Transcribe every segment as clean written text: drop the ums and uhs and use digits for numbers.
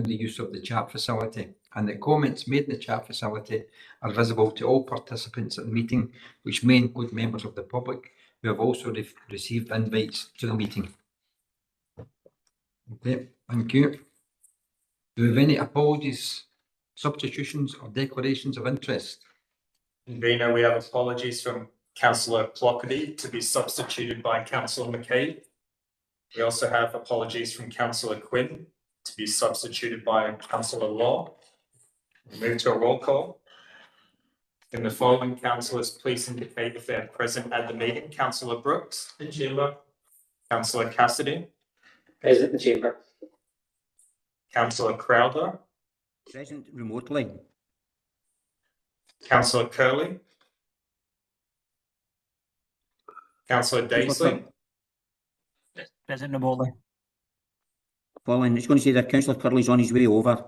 the use of the chat facility, and that comments made in the chat facility are visible to all participants at the meeting, which may include members of the public who have also received invites to the meeting. Okay, thank you. Do we have any apologies, substitutions, or declarations of interest? Convener, we have apologies from Councillor Clockerty to be substituted by Councillor McKay. We also have apologies from Councillor Quinn to be substituted by Councillor Law. We move to a roll call. Can the following councillors please indicate if they are present at the meeting? Councillor Brooks. In chamber. Councillor Cassidy. Present in chamber. Councillor Crowther. Present remotely. Councillor Curley. Councillor Daisley. Present remotely. Following, it's going to say that Councillor Curley's on his way over.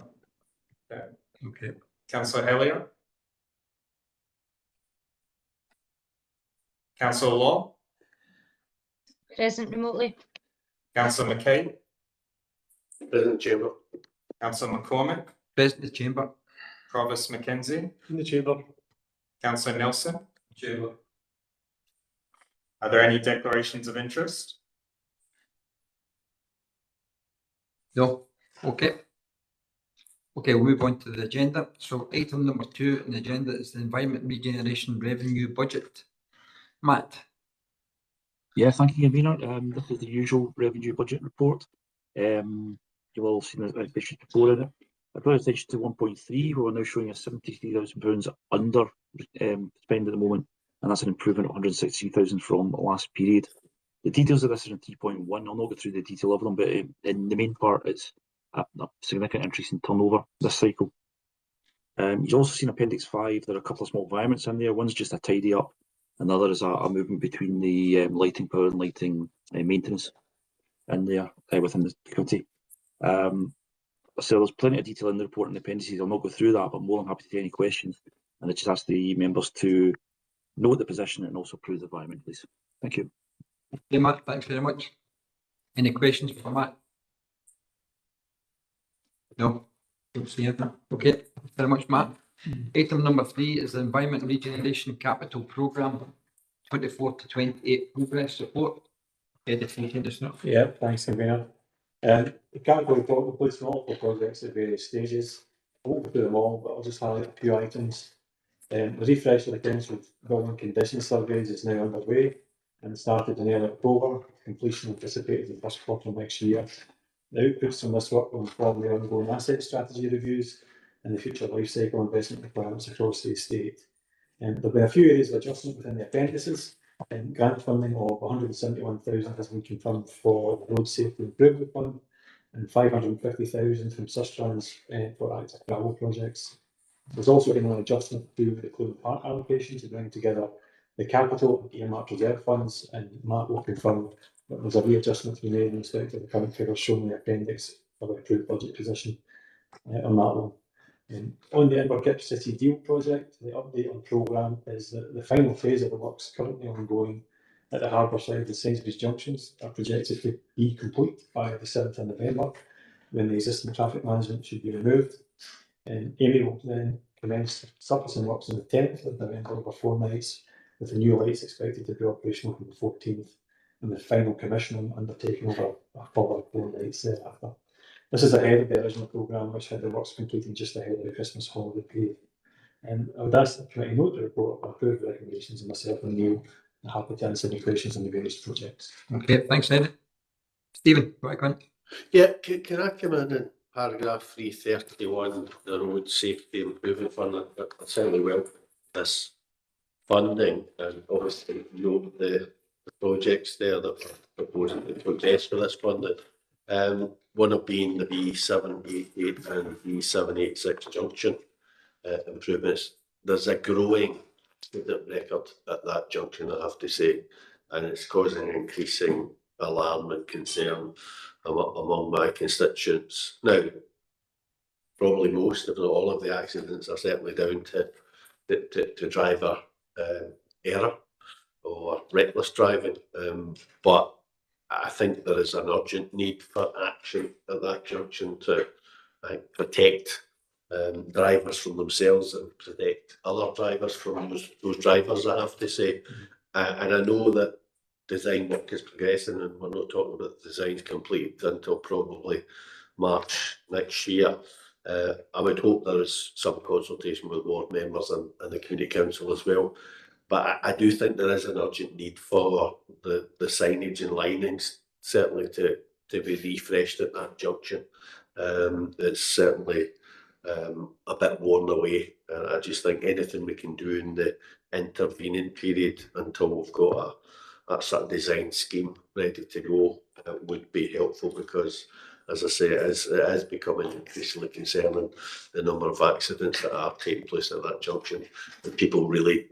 Okay. Councillor Elliott. Councillor Law. Present remotely. Councillor McKay. Present chamber. Councillor McCormick. Present in the chamber. Provost McKenzie. In the chamber. Councillor Nelson. Chamber. Are there any declarations of interest? No. Okay. Okay, we'll move on to the agenda. So item number 2 on the agenda is the Environment Regeneration Revenue Budget. Matt. Yeah, thank you, Convener. This is the usual revenue budget report. You will have seen the issues before in it. I brought attention to 1.3, where we're now showing a £73,000 under spend at the moment, and that's an improvement of 163,000 from the last period. The details of this are in 3.1. I'll not go through the detail of them, but in the main part, it's a significant increase in turnover this cycle. You've also seen Appendix 5. There are a couple of small environments in there. One's just a tidy up, another is a movement between the lighting power and lighting maintenance in there within the committee. So there's plenty of detail in the report and the appendices. I'll not go through that, but I'm more than happy to take any questions. And I just ask the members to note the position and also approve the environment, please. Thank you. Okay, Matt, thanks very much. Any questions for Matt? No, don't see anything. Okay, thanks very much, Matt. Item number 3 is the Environment Regeneration Capital Programme 24 to 28 progress report. Yeah, thanks, Convener. The capital report will place multiple projects at various stages. I won't go through them all, but I'll just highlight a few items. The refresh of the council building condition surveys is now underway and started in early October. Completion anticipated in the first quarter of next year. The outputs from this work will inform the ongoing asset strategy reviews and the future life cycle investment requirements across the estate. There'll be a few areas of adjustment within the appendices. Grant funding of 171,000 has been confirmed for the Road Safety Improvement Fund and 550,000 from Sustrans for active gravel projects. There's also been an adjustment to the Clune Park allocation to bring together the capital and earmarked reserve funds, and Matt will confirm that there's a readjustment to be made in respect of the current figures shown in the appendix of the approved budget position on that one. On the Inverkip City Deal project, the update on programme is that the final phase of the works currently ongoing at the Harbourside and Sainsbury's junctions are projected to be complete by the 7th of November, when the existing traffic management should be removed. Amy will then commence surfacing works on the 10th of November over 4 nights, with the new lights expected to be operational from the 14th, and the final commissioning undertaken over a further 4 nights thereafter. This is ahead of the original programme, which had the works completed just ahead of the Christmas holiday period. I would ask the committee note the report and approve the recommendations, and myself and Neil are happy to answer any questions on the various projects. Okay, thanks, Ed. Stephen, right on. Yeah, can I come in paragraph 331, the Road Safety Improvement Fund? I certainly welcome this funding, and obviously note the projects there that are proposing to progress for this funding. One of being the B788 and B786 junction improvements. There's a growing record at that junction, I have to say, and it's causing increasing alarm and concern among my constituents. Now, probably most, if not all, of the accidents are certainly down to driver error or reckless driving, but I think there is an urgent need for action at that junction to protect drivers from themselves and protect other drivers from those drivers, I have to say. And I know that design work is progressing, and we're not talking about designs completed until probably March next year. I would hope there is some consultation with ward members and the community council as well. But I do think there is an urgent need for the signage and linings certainly to be refreshed at that junction. It's certainly a bit worn away, and I just think anything we can do in the intervening period until we've got a sort of design scheme ready to go would be helpful, because, as I say, it is becoming increasingly concerning, the number of accidents that are taking place at that junction, and people really,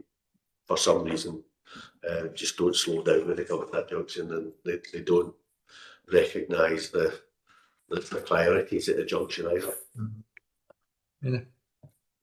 for some reason, just don't slow down when they come at that junction, and they don't recognise the priorities at the junction either.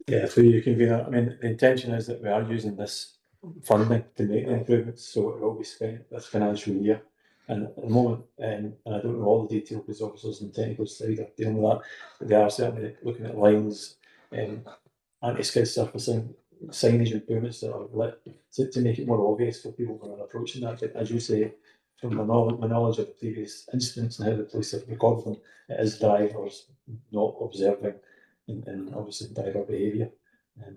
Yeah, so you can I mean, the intention is that we are using this funding to make the improvements, so it will be spent this financial year. And at the moment, and I don't know all the detail because officers and technical side are dealing with that, but they are certainly looking at lines, anti-skid surfacing, signage improvements that are lit to make it more obvious for people when they're approaching that. But as you say, from my knowledge of previous incidents and how the police have recorded them, it is drivers not observing and obviously driver behaviour.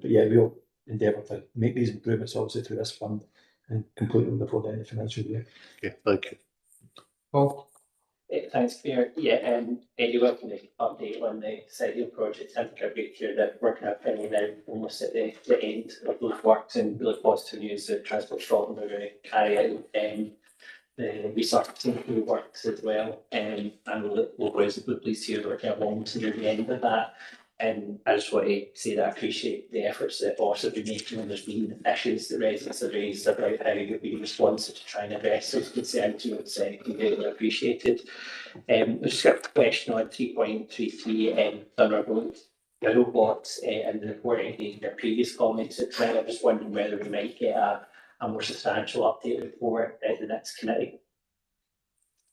But yeah, we'll endeavour to make these improvements obviously through this fund and complete them before the end of the financial year. Okay, thank you. Paul? Thanks, Mayor. Yeah, you're welcome to update on the siding project. I think I agree here that we're kind of finally now almost at the end of those works, and really positive news that Transport Scotland are going to carry out the resurfacing works as well. And we'll reasonably pleased here that we're kind of almost near the end of that. And I just want to say that I appreciate the efforts that also been making when there's been issues that residents have raised about how you've been responsive to try and address those concerns. It's greatly appreciated. I've just got a question on 3.33 Dunner Road. The robots and the report in their previous comments at I'm just wondering whether we might get a more substantial update report at the next committee.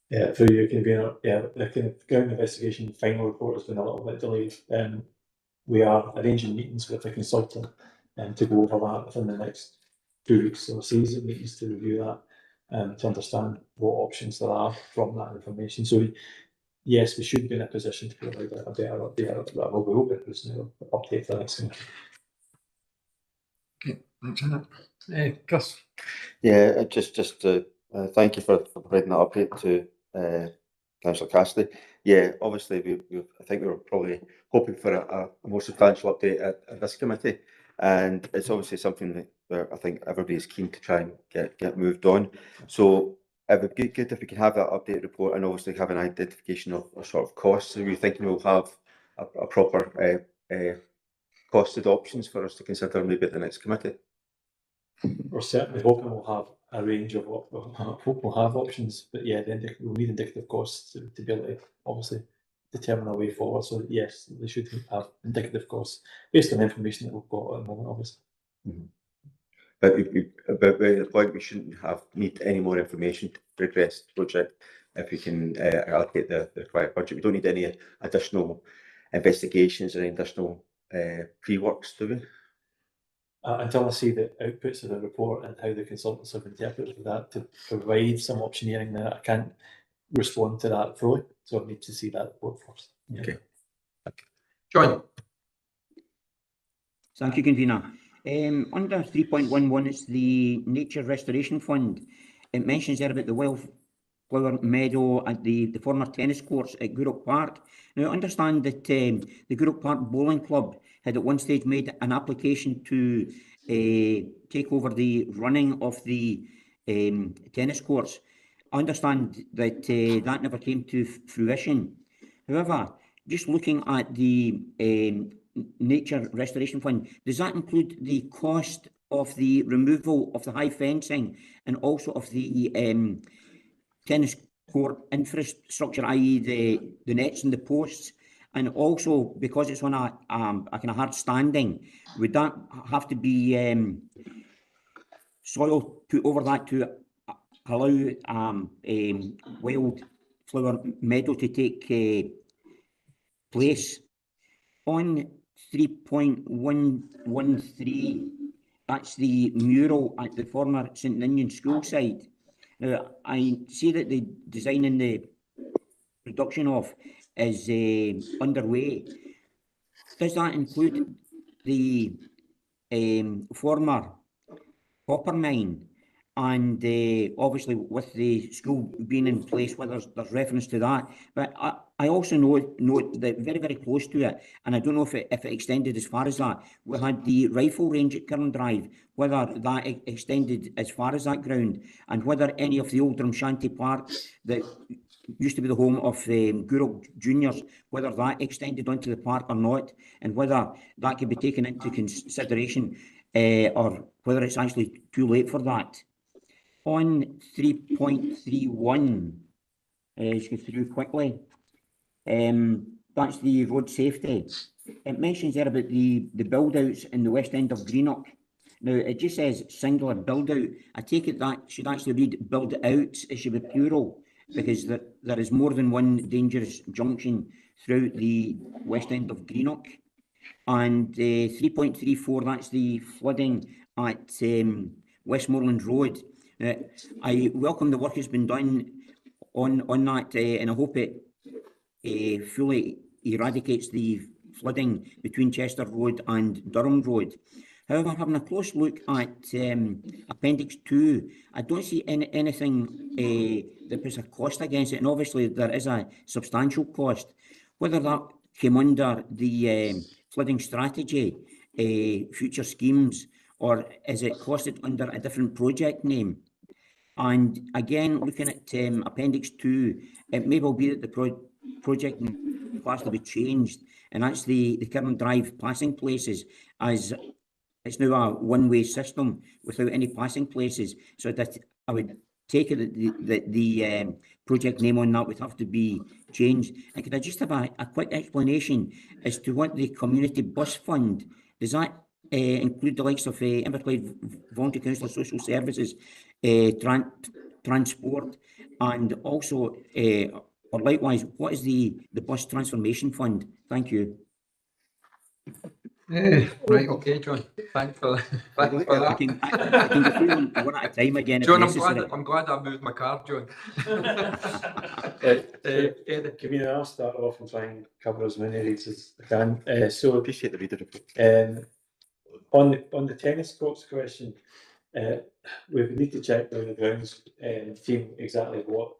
Yeah, through you can be the kind of ground investigation final report has been a little bit delayed. We are arranging meetings with the consultant to go over that within the next 2 weeks, or a series of meetings to review that to understand what options there are from that information. So yes, we should be in a position to provide a better update. We will be an update for the next meeting. Okay, thanks for that. Chris? Yeah, just to thank you for providing that update to Councillor Cassidy. Yeah, obviously I think we were probably hoping for a more substantial update at this committee, and it's obviously something that I think everybody's keen to try and get moved on. So it would be good if we can have that update report and obviously have an identification of sort of costs. So we're thinking we'll have a proper costed options for us to consider maybe at the next committee. We're certainly hoping we'll have a range of hope we'll have options, but yeah, we'll need indicative costs to be able to obviously determine a way forward. So yes, they should have indicative costs based on the information that we've got at the moment, obviously. Mm-hmm. But the point, we shouldn't need any more information to progress the project if we can allocate the required budget. We don't need any additional investigations or any additional pre-works, do we? Until I see the outputs of the report and how the consultants have interpreted that to provide some optioneering there, I can't respond to that fully. So I need to see that report first. Yeah. Okay. John? Thank you, Convener. Under 3.11, it's the Nature Restoration Fund. It mentions there about the wildflower meadow at the former tennis courts at Gourock Park. Now, I understand that the Gourock Park Bowling Club had at one stage made an application to take over the running of the tennis courts. I understand that that never came to fruition. However, just looking at the Nature Restoration Fund, does that include the cost of the removal of the high fencing and also of the tennis court infrastructure, i.e. the nets and the posts? And also, because it's on a kind of hard standing, would that have to be soil put over that to allow a wildflower meadow to take place? On 3.113, that's the mural at the former St Ninian school site. Now, I see that the design and the production of is underway. Does that include the former copper mine? And obviously with the school being in place, where there's reference to that. But I also note that very, very close to it, and I don't know if it extended as far as that, we had the rifle range at Curran Drive, whether that extended as far as that ground, and whether any of the old Drumshanty Park that used to be the home of Guruk Juniors, whether that extended onto the park or not, and whether that could be taken into consideration, or whether it's actually too late for that. On 3.31, let's go through quickly. That's the road safety. It mentions there about the build-outs in the west end of Greenock. Now, it just says singular build-out. I take it that should actually read build-outs. It should be plural, because there is more than one dangerous junction throughout the west end of Greenock. And 3.34, that's the flooding at Westmoreland Road. I welcome the work that's been done on that, and I hope it fully eradicates the flooding between Chester Road and Durham Road. However, having a close look at Appendix 2, I don't see anything that puts a cost against it, and obviously there is a substantial cost. Whether that came under the flooding strategy, future schemes, or is it costed under a different project name? And again, looking at Appendix 2, it may well be that the project class to be changed, and that's the Curran Drive passing places, as it's now a one-way system without any passing places. So that I would take it that the project name on that would have to be changed. And could I just have a quick explanation as to what the community bus fund, does that include the likes of Inverclyde Volunteer Council of Social Services, transport, and also, or likewise, what is the bus transformation fund? Thank you. Right, okay, John. Thanks for I that. can go through them one at a time again if John, necessary. I'm glad I moved my card, John. Convener, I'll start off and try and cover as many areas as I can. So Appreciate the reader report. on the tennis courts question, we need to check with the grounds team exactly what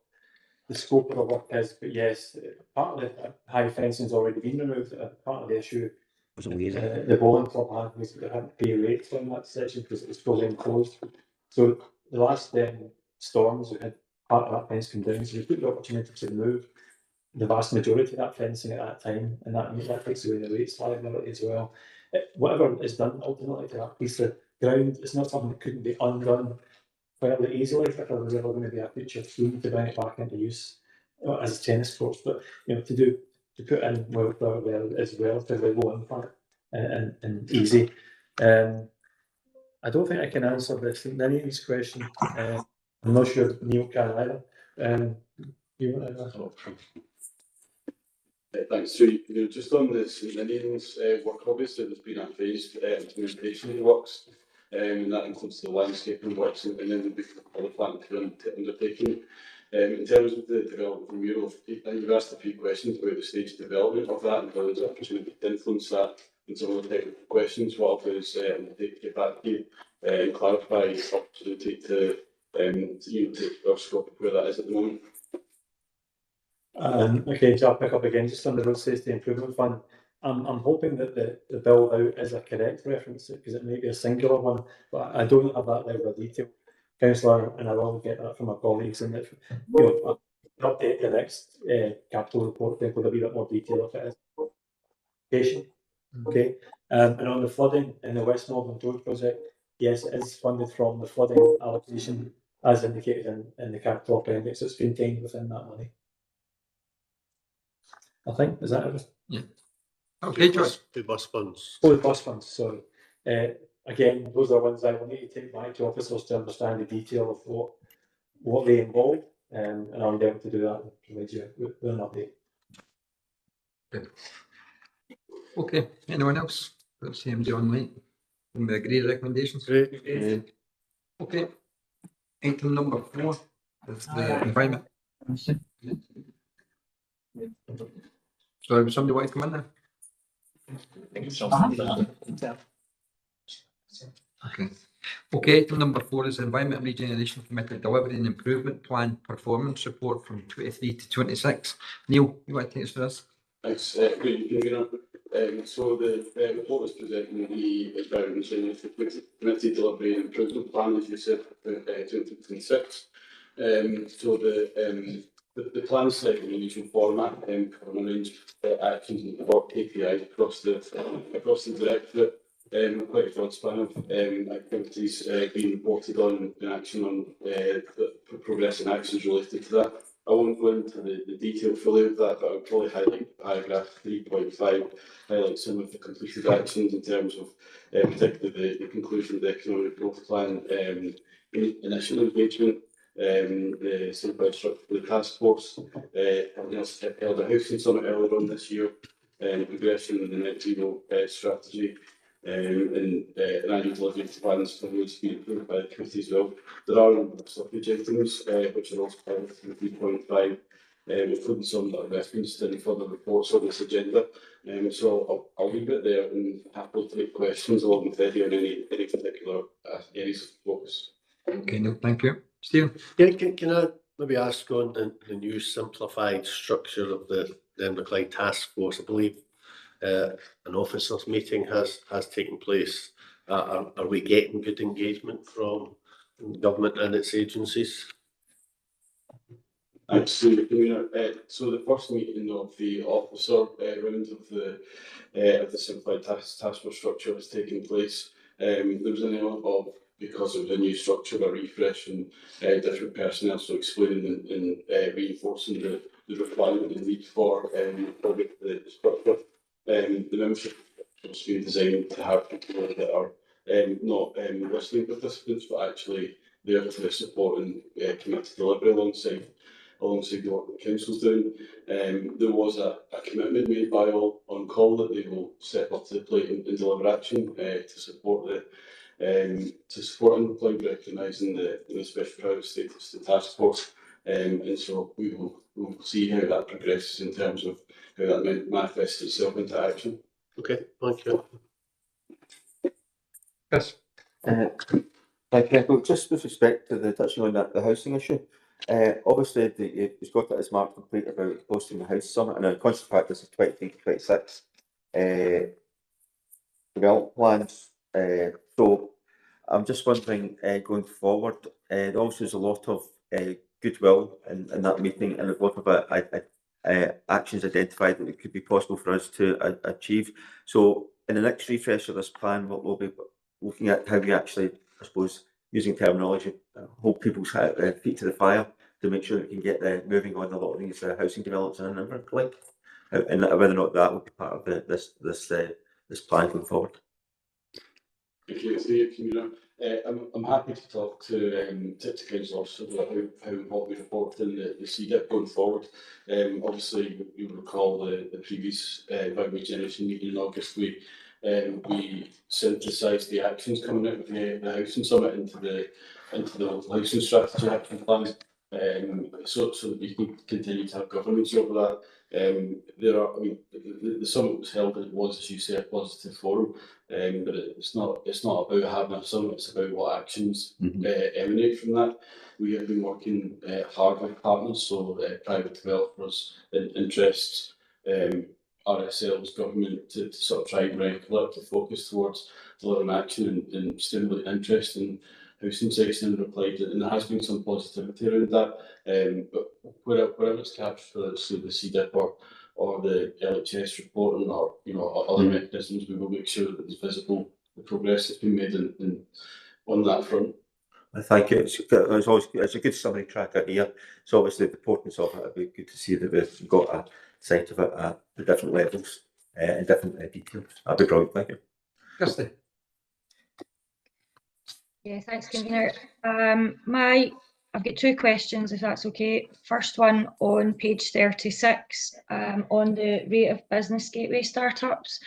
the scope of the work is. But yes, part of the high fencing has already been removed. Part of the issue the bowling club had was that they had to pay rates on that section because it was fully enclosed. So the last storms, we had part of that fence come down, so we took the opportunity to remove the vast majority of that fencing at that time, and that takes away the rates liability as well. Whatever is done ultimately to that piece of ground, it's not something that couldn't be undone fairly easily if there was ever going to be a future scheme to bring it back into use as tennis courts. But to put in welfare there is relatively low impact and easy. I don't think I can answer the St Ninian's question. I'm not sure Neil can either. You want to answer? Thanks. So, just on the St Ninian's work, obviously there's been a phased implementation of the works, and that includes the landscaping works and then the other plant undertaking. In terms of the development of the mural, you've asked a few questions about the stage of development of that and whether there's an opportunity to influence that in some of the technical questions. What I'll do is get back to you and clarify the opportunity to our scope of where that is at the moment. Okay, so I'll pick up again just on the Road Safety Improvement Fund. I'm hoping that the build out is a correct reference because it may be a singular one, but I don't have that level of detail, Councillor, and I will get that from my colleagues. And if I'll update the next capital report, then with a bit more detail if it is. Okay, and on the flooding in the Westmoreland Road project, yes, it is funded from the flooding allocation as indicated in the capital appendix. It's contained within that money. I think, is that everything? Yeah. Okay, John. The bus funds. Oh, the bus funds, sorry. Again, those are ones I will need to take back to officers to understand the detail of what they involve, and I'll endeavour to do that and provide you with an update. Good. Okay, anyone else? Let's see MD online. And we agree recommendations? Great. Okay. Item number 4 is the environment. So would somebody want to come in there? Okay. Okay, item number 4 is Environment and Regeneration Committee Delivery and Improvement Plan Performance Report from 23 to 26. Neil, you want to take us through this? Thanks, Convener. So the report is presenting the Environment and Regeneration Committee Delivery and Improvement Plan, as you said, for 2026. So the plan is set in the usual format for a range of actions and 4 KPIs across the directorate. Quite a broad span of activities being reported on in action on the progress and actions related to that. I won't go into the detail fully of that, but I'll probably highlight paragraph 3.5, highlight some of the completed actions in terms of particularly the conclusion of the economic growth plan, initial engagement, the simplified structure of the task force, held a housing summit earlier on this year, progression in the net zero strategy, and annual delivery plans for roads to be approved by the committee as well. There are a number of slippage items which are also covered in 3.5, including some that are referenced in further reports on this agenda. So I'll leave it there and happily take questions along with Eddie on any particular areas of focus. Okay, no, thank you. Stephen? Can I maybe ask on the new simplified structure of the Inverclyde Task Force? I believe an officers meeting has taken place. Are we getting good engagement from government and its agencies? Absolutely. So the first meeting of the officer round of the simplified task force structure was taking place. There was an element of, because of the new structure, a refresh and different personnel, so explaining and reinforcing the requirement and need for the structure. The membership has been designed to have people that are not listening participants, but actually there to support and commit to delivery alongside the work the council's doing. There was a commitment made by all on call that they will step up to the plate and deliver action to support Inverclyde, recognising the special private status of the task force. And so we'll see how that progresses in terms of how that manifests itself into action. Okay, thank you. Chris? Thank you. Well, just with respect to touching on the housing issue, obviously he's got it as marked complete about hosting the house summit, and I'm conscious of the fact this is 23 to 26 development plans. So I'm just wondering, going forward, obviously there's a lot of goodwill in that meeting, and a lot of actions identified that it could be possible for us to achieve. So in the next refresh of this plan, we'll be looking at how we actually, I suppose, using terminology, hold people's feet to the fire to make sure we can get moving on a lot of these housing developments in Inverclyde, and whether or not that will be part of this plan going forward. Thank you. I'm happy to talk to councillors about how what we report in the CDIP going forward. Obviously, you recall the previous Regeneration meeting in August. We synthesised the actions coming out of the housing summit into the housing strategy action plan, so that we can continue to have governance over that. The summit was held, and it was, as you say, a positive forum. But it's not about having a summit, it's about what actions emanate from that. We have been working hard with partners, so private developers, interests, RSLs, government, to sort of try and bring a collective focus towards delivering action and stimulate interest in housing sites in Inverclyde, and there has been some positivity around that. But wherever it's captured, whether it's through the CDIP or the LHS reporting or other mechanisms, we will make sure that it's visible the progress that's been made on that front. Thank you. It's a good summary tracker here. So obviously the importance of it, it'd be good to see that we've got a sight of it at the different levels and different details. That'd be brilliant. Thank you. Kirsty? Yeah, thanks, Convener. My I've got two questions, if that's okay. First one on page 36, on the rate of business gateway startups.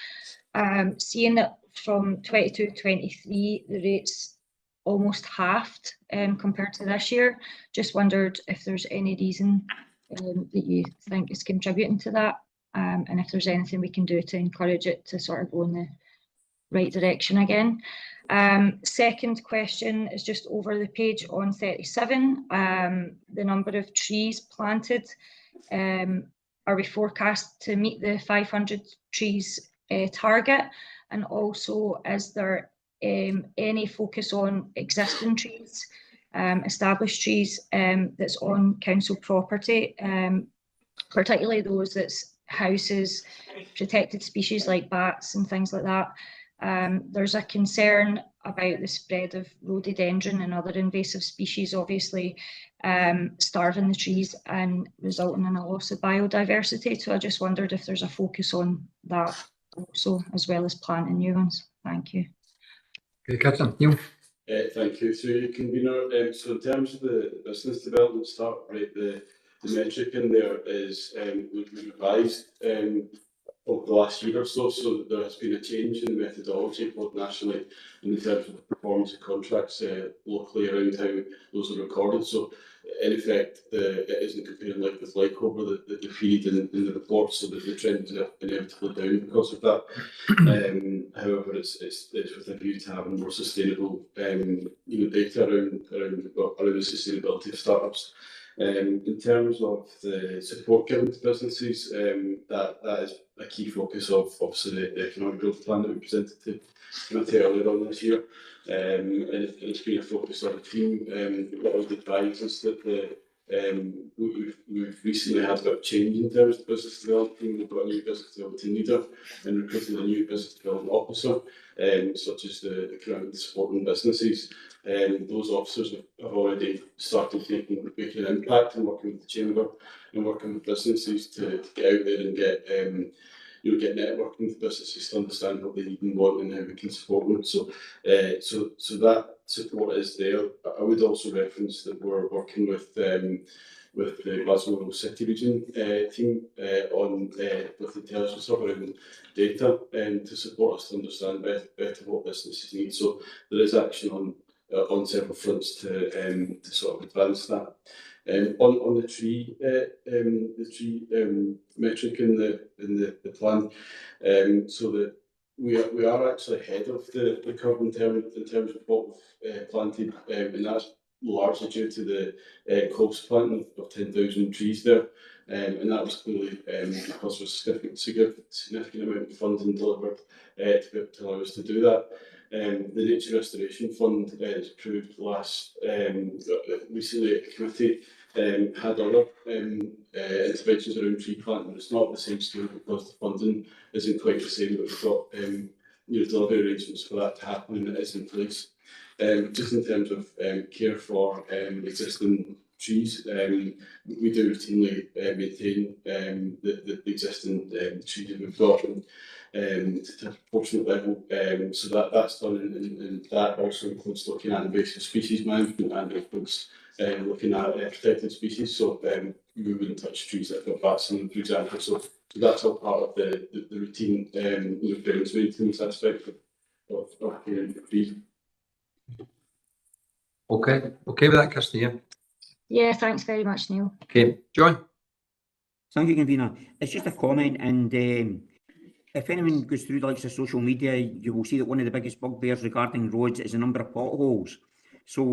Seeing that from 22-23, the rate's almost halved compared to this year. Just wondered if there's any reason that you think is contributing to that, and if there's anything we can do to encourage it to sort of go in the right direction again. Second question is just over the page on 37, the number of trees planted. Are we forecast to meet the 500 trees target? And also, is there any focus on existing trees, established trees that's on council property, particularly those that's houses, protected species like bats and things like that? There's a concern about the spread of rhododendron and other invasive species, obviously starving the trees and resulting in a loss of biodiversity. So I just wondered if there's a focus on that also, as well as planting new ones. Thank you. Okay, Captain Neil. Thank you. So you convener, so in terms of the business development start rate, the metric in there is we've revised over the last year or so, so there has been a change in the methodology both nationally and in terms of the performance of contracts locally around how those are recorded. So in effect, it isn't comparing like with like over the period in the report, so that the trend is inevitably down because of that. However, it's with a view to having more sustainable data around the sustainability of startups. In terms of the support given to businesses, that is a key focus of obviously the economic growth plan that we presented to committee earlier on this year. And it's been a focus of the team. What I would advise is that we've recently had a bit of change in terms of the business development team. We've got a new business development team leader and recruited a new business development officer, such as the current supporting businesses. Those officers have already started making an impact and working with the chamber and working with businesses to get out there and get networking with businesses to understand what they need and want and how we can support them. So that support is there. I would also reference that we're working with the Glasgow City Region team with intelligence around data to support us to understand better what businesses need. So there is action on several fronts to sort of advance that. On the tree metric in the plan, so that we are actually ahead of the curve in terms of what we've planted, and that's largely due to the close planting of 10,000 trees there. And that was clearly because there was significant amount of funding delivered to be able to allow us to do that. The Nature Restoration Fund is approved recently at committee, had other interventions around tree planting, but it's not the same scale because the funding isn't quite the same, but we've got delivery arrangements for that to happen and it is in place. Just in terms of care for existing trees, we do routinely maintain the existing trees that we've got to a proportionate level. So that's done, and that also includes looking at invasive species management and includes looking at protected species. So we wouldn't touch trees that have got bats in them, for example. So that's all part of the routine grounds maintenance aspect of caring for trees. Okay with that, Kirsty, yeah? Yeah, thanks very much, Neil. Okay, John? Thank you, convener. It's just a comment, and if anyone goes through the likes of social media, you will see that one of the biggest bugbears regarding roads is the number of potholes. So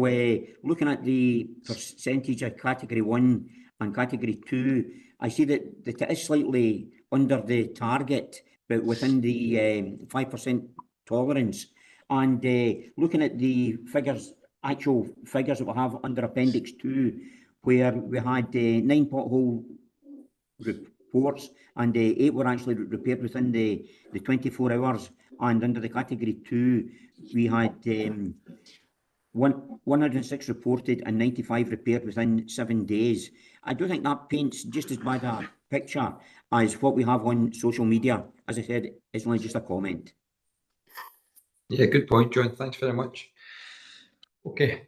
looking at the percentage of category 1 and category 2, I see that it is slightly under the target, but within the 5% tolerance. And looking at the actual figures that we have under Appendix 2, where we had 9 pothole reports and 8 were actually repaired within the 24 hours, and under the category 2 we had 106 reported and 95 repaired within 7 days. I do think that paints just as bad a picture as what we have on social media. As I said, it's only just a comment. Yeah, good point, John. Thanks very much. Okay,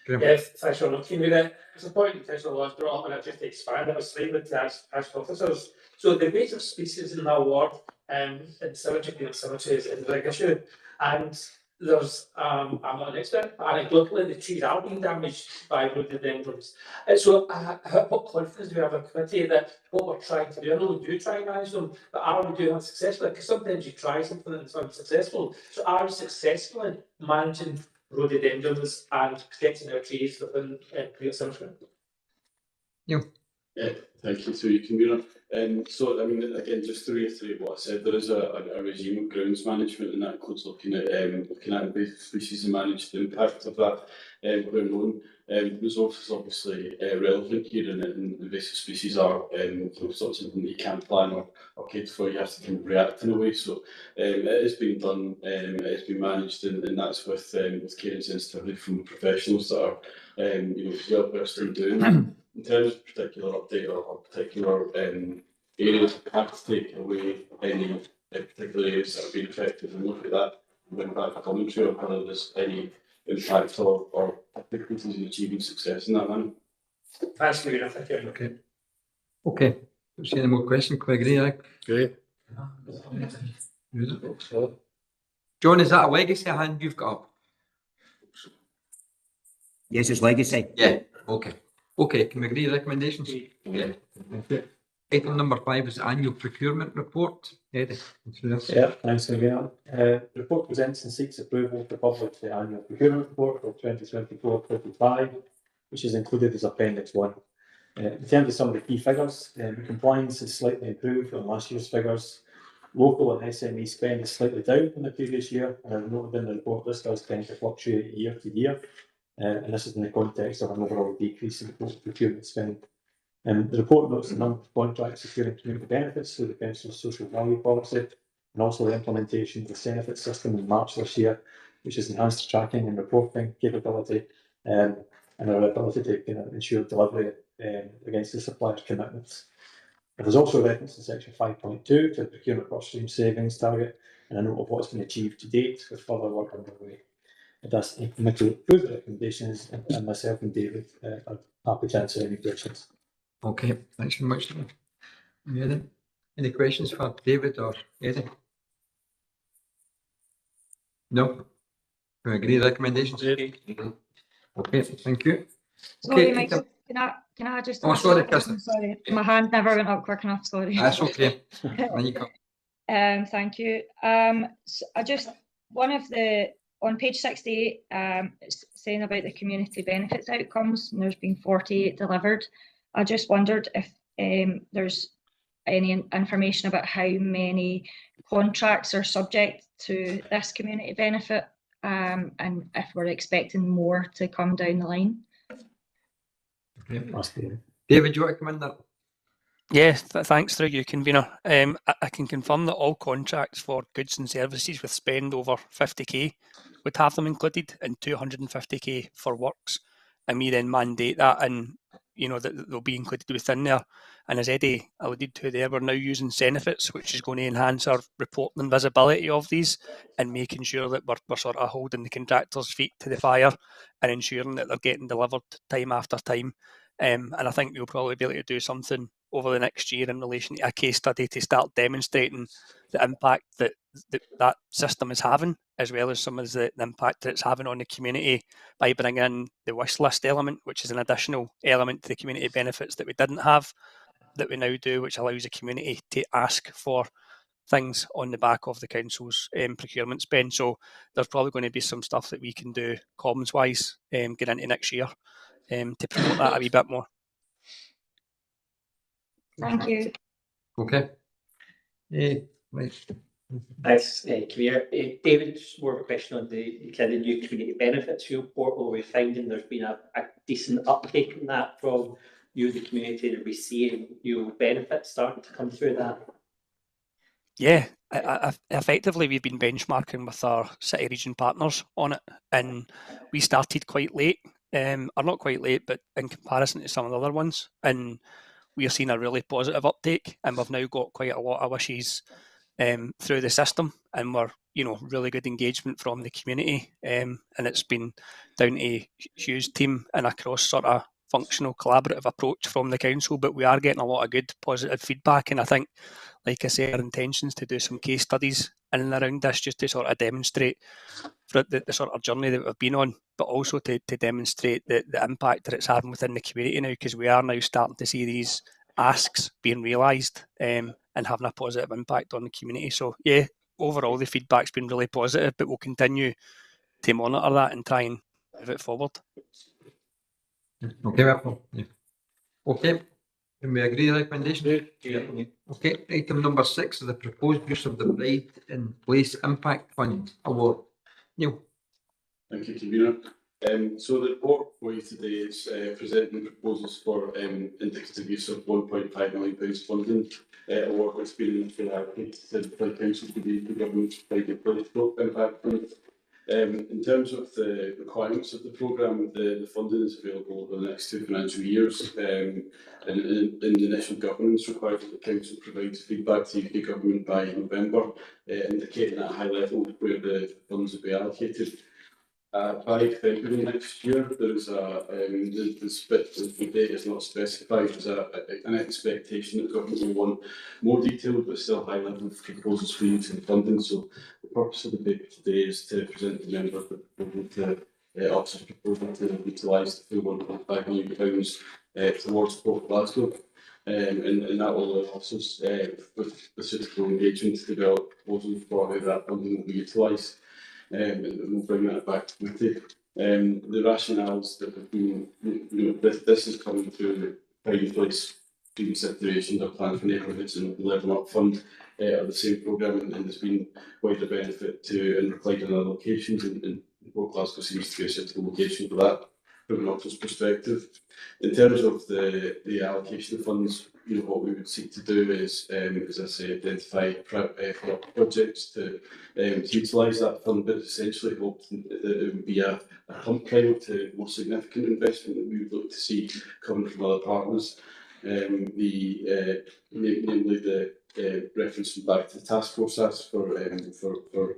Graham. Yes, thanks for looking at it. It's a point intentional laws brought up, and I just expand it slightly to ask officers. So the rate of species in that ward in cemetery is a big issue, and there's I'm not an expert, but anecdotally the trees are being damaged by rhododendrons. So what confidence do we have a committee that what we're trying to do? I know we do try and manage them, but are we doing that successfully? Because sometimes you try something and it's unsuccessful. So are we successfully managing rhododendrons and protecting our trees within Great Cemetery? Yeah, thank you. So you can be so I mean, again, just to reiterate what I said, there is a regime of grounds management, and that includes looking at invasive species and manage the impact of that. We're known resources obviously relevant here, and invasive species are sort of something that you can't plan or cater for. You have to kind of react in a way. So it is being done, it is being managed, and that's with care and sensitivity from professionals that are well versed in doing that. In terms of particular update or particular areas that have to take away any particular areas that have been affected, and look at that when back commentary on whether there's any impact or difficulties in achieving success in that manner. Thanks, Maria. Thank you. Okay. Okay. Don't see any more questions. Can we agree, Eric? Great. John, is that a legacy hand you've got up? Yes, it's legacy. Yeah. Okay. Okay. Can we agree recommendations? Yeah. Item number 5 is annual procurement report. Eddie. Yeah, thanks again. The report presents and seeks approval to publish the annual procurement report for 2024-25, which is included as Appendix 1. In terms of some of the key figures, compliance is slightly improved on last year's figures. Local and SME spend is slightly down from the previous year, and I've noted in the report this does tend to fluctuate year to year, and this is in the context of an overall decrease in total procurement spend. The report notes the number of contracts securing community benefits through the Council's social value policy, and also the implementation of the benefit system in March this year, which has enhanced tracking and reporting capability and our ability to ensure delivery against the supplier's commitments. There's also a reference in section 5.2 to the procurement work stream savings target, and a note of what's been achieved to date with further work underway. Thus, the committee approved the recommendations, and myself and David are happy to answer any questions. Okay, thanks very much. Eddie. Any questions for David or Eddie? No? We agree recommendations? Okay, thank you. Sorry, Okay, Michael, can I just? Oh, sorry, I'm sorry, my hand never went up quick enough, sorry. That's okay. Thank you. So I just, on page 68, it's saying about the community benefits outcomes, and there's been 48 delivered. I just wondered if there's any information about how many contracts are subject to this community benefit, and if we're expecting more to come down the line. Okay. David, do you want to come in there? Yes, thanks through you, convener. I can confirm that all contracts for goods and services with spend over 50k would have them included, and 250k for works, and we then mandate that, and that they'll be included within there. And as Eddie alluded to there, we're now using Senefits, which is going to enhance our reporting and visibility of these, and making sure that we're sort of holding the contractors' feet to the fire and ensuring that they're getting delivered time after time. And I think we'll probably be able to do something over the next year in relation to a case study to start demonstrating the impact that system is having, as well as some of the impact that it's having on the community by bringing in the wish list element, which is an additional element to the community benefits that we didn't have, that we now do, which allows the community to ask for things on the back of the council's procurement spend. So there's probably going to be some stuff that we can do comms-wise get into next year to promote that a wee bit more. Thank you. Okay. Right. Thanks, Claire. David, just more of a question on the kind of new community benefits report. We're finding there's been a decent uptake in that from the community. Are we seeing benefits starting to come through that? Yeah, effectively we've been benchmarking with our city region partners on it, and we started quite late, or not quite late, but in comparison to some of the other ones, and we're seeing a really positive uptake, and we've now got quite a lot of wishes through the system, and we're you know, really good engagement from the community, and it's been down to Hugh's team and a cross sort of functional collaborative approach from the council, but we are getting a lot of good positive feedback, and I think, like I say, our intentions to do some case studies in and around this just to sort of demonstrate for the sort of journey that we've been on, but also to demonstrate the impact that it's having within the community now, because we are now starting to see these asks being realised and having a positive impact on the community. So yeah, overall the feedback's been really positive, but we'll continue to monitor that and try and move it forward. Okay, yeah. Okay, can we agree the recommendation? Yeah. Okay, item number 6 is the proposed use of the Pride in Place Impact Fund Award. Neil. Thank you, Convener. So the report for you today is presenting proposals for indicative use of £1.5 million funding award that's been allocated for the council to the government's private place impact fund. In terms of the requirements of the programme, the funding is available over the next 2 financial years, and the initial governance requires that the council provides feedback to the UK government by November, indicating at a high level where the funds will be allocated. By February next year, there is the date is not specified. There's an expectation that government will want more detailed but still high level proposals for using funding. So the purpose of the paper today is to present to members the proposal to Office's proposal to utilise the full £1.5 million towards Port Glasgow. And that will allow officers with suitable engagement to develop proposals for how that funding will be utilised. And we'll bring that back to committee. The rationales that have been, this is coming through the Pride in Place considerations of plan for neighbourhoods and Level Up Fund are the same programme, and there's been wider benefit to Inverclyde and other locations, and Port Glasgow seems to be a suitable location for that from an office perspective. In terms of the allocation of funds, what we would seek to do is, as I say, identify projects to utilise that fund, but essentially hope that it would be a pump prior to more significant investment that we would look to see coming from other partners. Namely the reference back to the task force ask for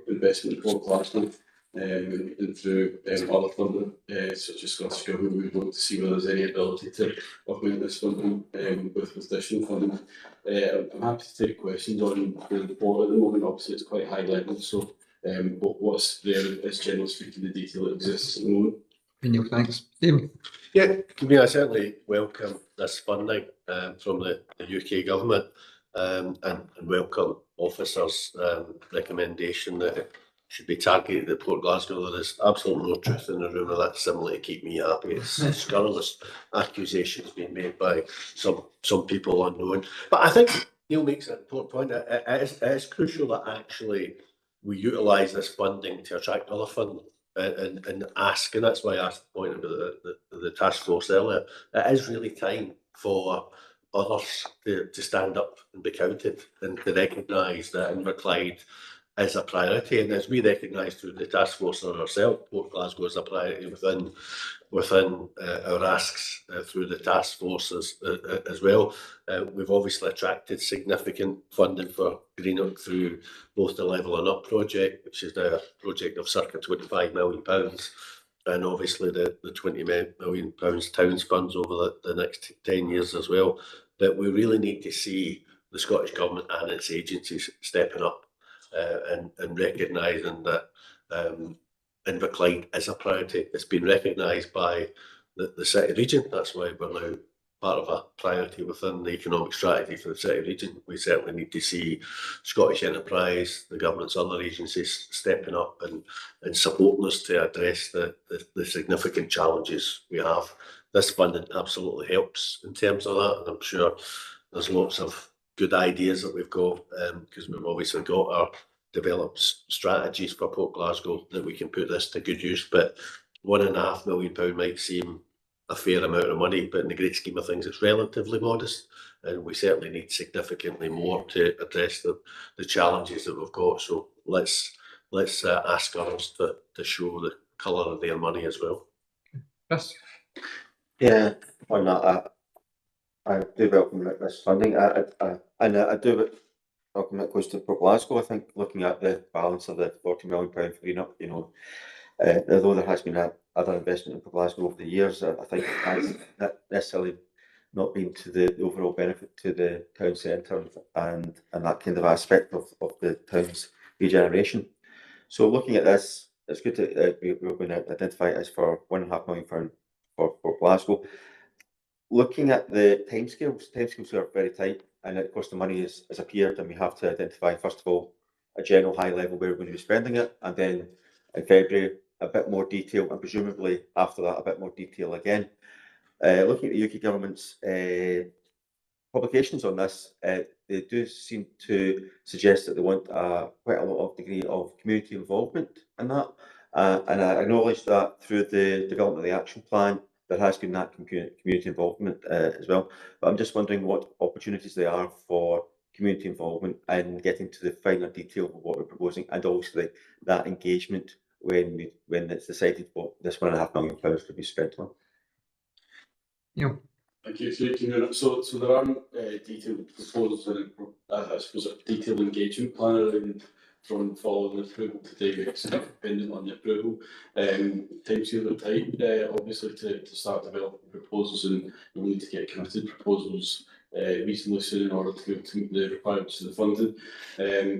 investment in Port Glasgow. And through other funding, such as Scottish Government, we would look to see whether there's any ability to augment this funding with additional funding. I'm happy to take questions on the report at the moment. Obviously, it's quite high level, so what's there is generally speaking the detail that exists at the moment. Neil, thanks. Stephen. Yeah, I certainly welcome this funding from the UK government and welcome officers' recommendation that it should be targeted at Port Glasgow. There is absolutely no truth in the rumour that's simply to keep me happy. It's scurrilous accusations being made by some people unknown. But I think Neil makes an important point. It is crucial that actually we utilise this funding to attract other funding. And ask, and that's why I asked the point about the task force earlier. It is really time for others to stand up and be counted and to recognise that Inverclyde is a priority. And as we recognise through the task force and ourselves, Port Glasgow is a priority within our asks through the task force as well. We've obviously attracted significant funding for Greenock through both the Level Up project, which is now a project of circa £25 million, and obviously the £20 million Towns funds over the next 10 years as well. But we really need to see the Scottish Government and its agencies stepping up and recognising that Inverclyde is a priority. It's been recognised by the City Region. That's why we're now part of a priority within the economic strategy for the City Region. We certainly need to see Scottish Enterprise, the government's other agencies stepping up and supporting us to address the significant challenges we have. This funding absolutely helps in terms of that, and I'm sure there's lots of good ideas that we've got because we've obviously got our developed strategies for Port Glasgow that we can put this to good use. But £1.5 million might seem a fair amount of money, but in the great scheme of things, it's relatively modest, and we certainly need significantly more to address the challenges that we've got. So let's ask others to show the colour of their money as well. Chris. Yeah, on that, I do welcome this funding, and I do welcome that goes to Port Glasgow. I think looking at the balance of the £40 million for Greenup, you know, although there has been other investment in Port Glasgow over the years, I think it has not necessarily not been to the overall benefit to the town centre and that kind of aspect of the town's regeneration. So looking at this, it's good to we're going to identify it as for £1.5 million for Port Glasgow. Looking at the timescales are very tight, and of course the money has appeared, and we have to identify first of all a general high level where we're going to be spending it, and then in February a bit more detail, and presumably after that a bit more detail again. Looking at the UK government's publications on this, they do seem to suggest that they want quite a lot of degree of community involvement in that, and I acknowledge that through the development of the action plan there has been that community involvement as well. But I'm just wondering what opportunities there are for community involvement and getting to the finer detail of what we're proposing, and obviously that engagement when it's decided what this £1.5 million could be spent on. Yeah. Thank you. So there are detailed proposals and I suppose a detailed engagement plan around from following approval today, depending on the approval. Timescales are tight, obviously, to start developing proposals, and we need to get committed proposals reasonably soon in order to meet the requirements of the funding.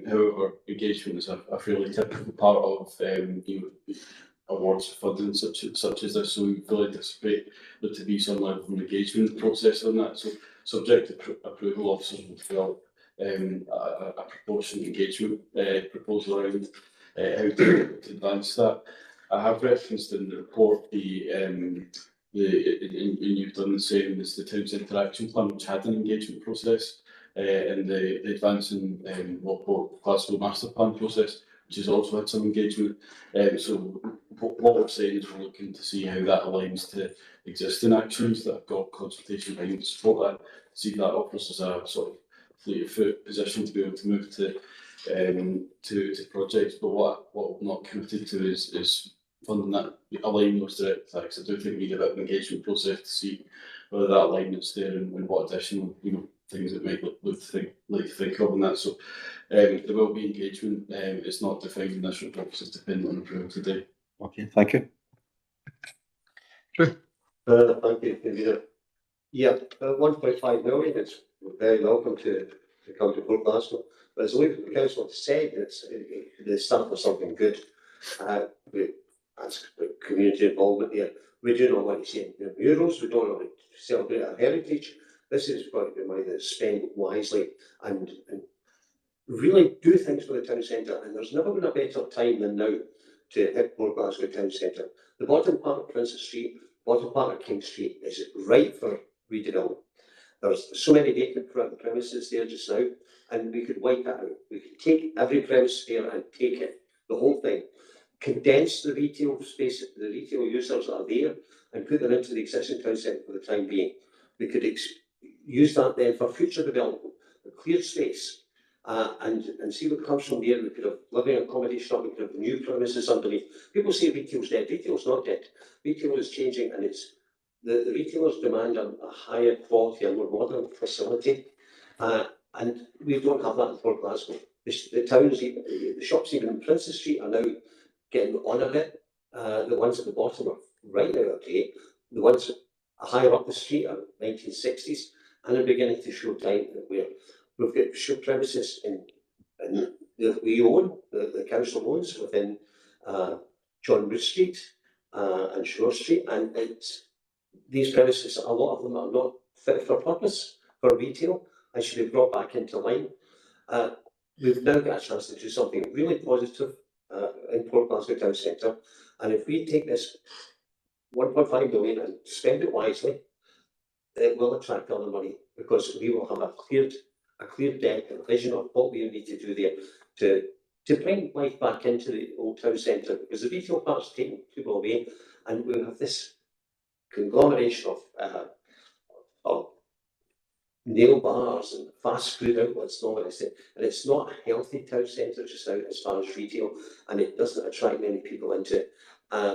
However, engagement is a fairly typical part of awards for funding such as this, so we fully anticipate there to be some level of engagement process on that. So subject to approval, officers will develop a proportionate engagement proposal around how to advance that. I have referenced in the report and you've done the same as the Town Centre Action Plan, which had an engagement process, and the Advancing Port Glasgow Master Plan process, which has also had some engagement. So what we're saying is we're looking to see how that aligns to existing actions that have got consultation behind to support that, see if that offers us a sort of fleet-of-foot position to be able to move to projects. But what we're not committed to is funding that, aligning those direct attacks. I do think we need a bit of engagement process to see whether that alignment's there and what additional things it might like to think of on that. So there will be engagement. It's not defined in this report, it's dependent on approval today. Okay, thank you. True. Thank you, Convener. Yeah, 1.5 million, it's very welcome to come to Port Glasgow. But as the council has said, it's the start for something good. We ask for community involvement here. We do not want to see murals, we don't want to celebrate our heritage. This is going to be money that's spent wisely and really do things for the town centre. And there's never been a better time than now to hit Port Glasgow town centre. The bottom part of Princess Street, bottom part of King Street is ripe for redevelopment. There's so many vacant premises there just now, and we could wipe that out. We could take every premise there and take it, the whole thing, condense the retail space, the retail users that are there, and put them into the existing town centre for the time being. We could use that then for future development, a clear space, and see what comes from there. We could have living accommodation up, we could have new premises underneath. People say retail's dead. Retail's not dead. Retail is changing, and it's the retailers demand a higher quality and more modern facility, and we don't have that in Port Glasgow. The towns, the shops even in Princess Street are now getting on a bit. The ones at the bottom are right now okay. The ones higher up the street are 1960s, and they're beginning to show time that we've got show premises that we own, the council owns within John Root Street and Shore Street, and these premises, a lot of them are not fit for purpose for retail and should be brought back into line. We've now got a chance to do something really positive in Port Glasgow Town Centre, and if we take this 1.5 million and spend it wisely, it will attract other money, because we will have a clear deck and vision of what we need to do there to bring life back into the old town centre, because the retail part's taking people away, and we have this conglomeration of nail bars and fast food outlets and all that, and it's not a healthy town centre just now as far as retail, and it doesn't attract many people into it.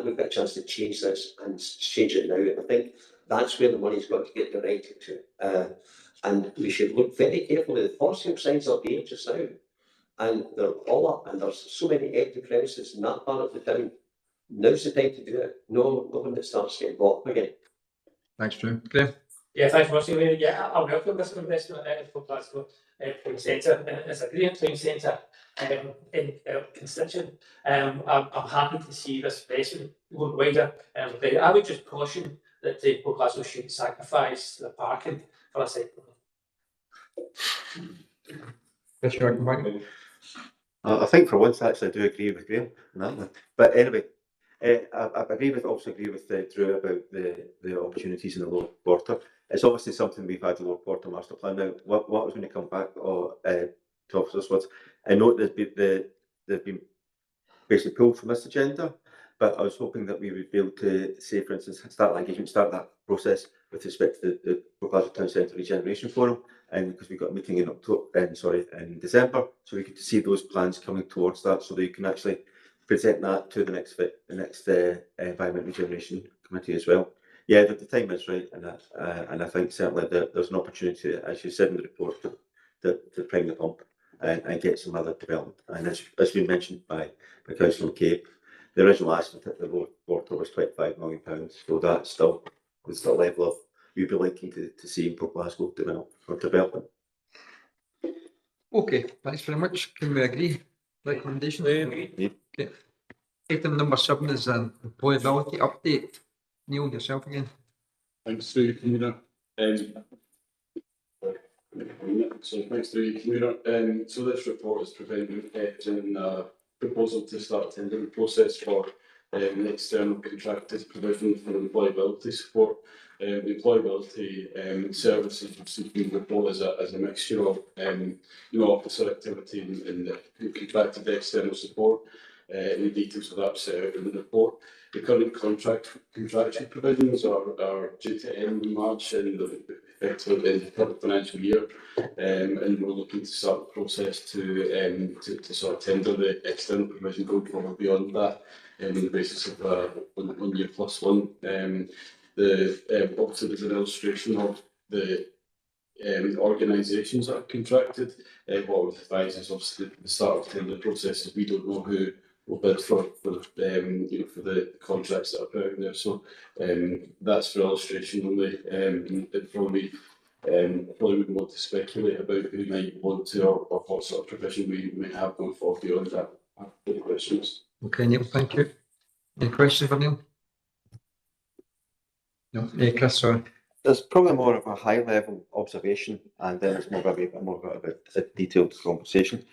We've got a chance to change this and change it now, and I think that's where the money's got to get directed to. And we should look very carefully. The for-sale signs are being just now, and they're all up, and there's so many empty premises in that part of the town. Now's the time to do it. No when it starts getting bought up again. Thanks, Drew. Graham? Yeah, thanks, Marcy. Yeah, I welcome this investment for Glasgow Town Centre. It's a great town centre in constituent. I'm happy to see this investment going wider. I would just caution that Glasgow shouldn't sacrifice the parking for a second. Yes, you come back. I think for once, actually, I do agree with Graham on that one. But anyway, I also agree with Drew about the opportunities in the Lower Quarter. It's obviously something we've had the Lower Quarter Master Plan now. What I was going to come back to officers was, I know they've been basically pulled from this agenda, but I was hoping that we would be able to say, for instance, start that process with respect to the Glasgow Town Centre Regeneration Forum, and because we've got a meeting in December, so we get to see those plans coming towards that, so that you can actually present that to the next Environment Regeneration Committee as well. Yeah, the time is right, and I think certainly there's an opportunity, as you said in the report, to prime the pump and get some other development. And as been mentioned by Councillor McCabe, the original estimate at the Lower Quarter was £25 million, so that's still the level of we'd be liking to see in Glasgow development. Okay, thanks very much. Can we agree? Recommendation? Okay. Item number 7 is an employability update. Neil, yourself again. Thanks through your community. So thanks through your community. So this report is providing a proposal to start a tendering process for an external contracted provision for employability support. The employability services receiving the report is a mixture of officer activity and contracted external support. The details of that set out in the report. The current contractual provisions are due to end in March and effectively in the current financial year, and we're looking to start the process to sort of tender the external provision going forward beyond that, on the basis of 1 year plus one. Obviously there's an illustration of the organisations that are contracted. What we've advised is obviously the start of the tender process is we don't know who will bid for the contracts that are put out there. So that's for illustration only. Probably wouldn't want to speculate about who might want to or what sort of provision we might have going forward beyond that. Any questions? Okay, Neil, thank you. Any questions for Neil? No. Chris, sorry. There's probably more of a high-level observation, and then it's more of a detailed conversation.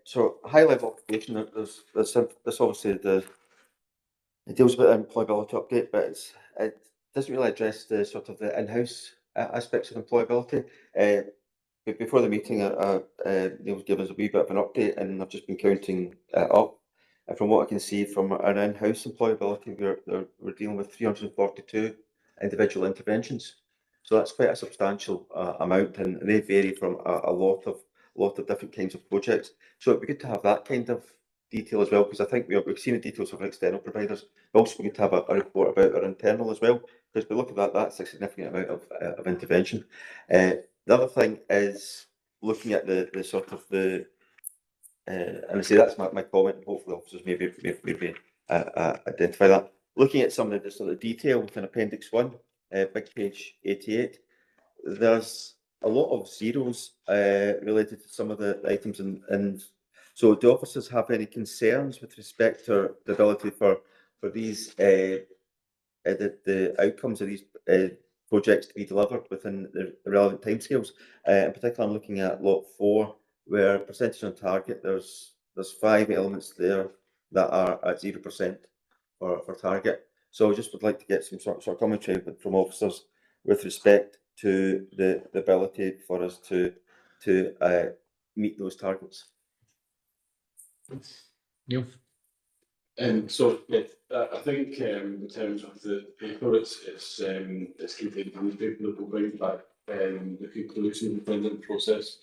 So high-level observation. There's obviously it deals with employability update, but it doesn't really address the sort of the in-house aspects of employability. Before the meeting, Neil's given us a wee bit of an update, and I've just been counting up. And from what I can see from our in-house employability, we're dealing with 342 individual interventions. So that's quite a substantial amount, and they vary from a lot of different kinds of projects. So it'd be good to have that kind of detail as well, because I think we've seen the details of our external providers, but also we could have a report about our internal as well, because we look at that, that's a significant amount of intervention. The other thing is looking at the sort of the, and I say that's my comment, hopefully officers maybe identify that. Looking at some of the sort of detail within Appendix 1, big page 88, there's a lot of zeros related to some of the items, and so do officers have any concerns with respect to the ability for these the outcomes of these projects to be delivered within the relevant timescales? In particular, I'm looking at lot 4, where percentage on target. There's 5 elements there that are at 0% for target. So I just would like to get some sort of commentary from officers with respect to the ability for us to meet those targets. Neil. So yeah, I think in terms of the paper, it's contained in the paper that will bring back the conclusion of the tendering process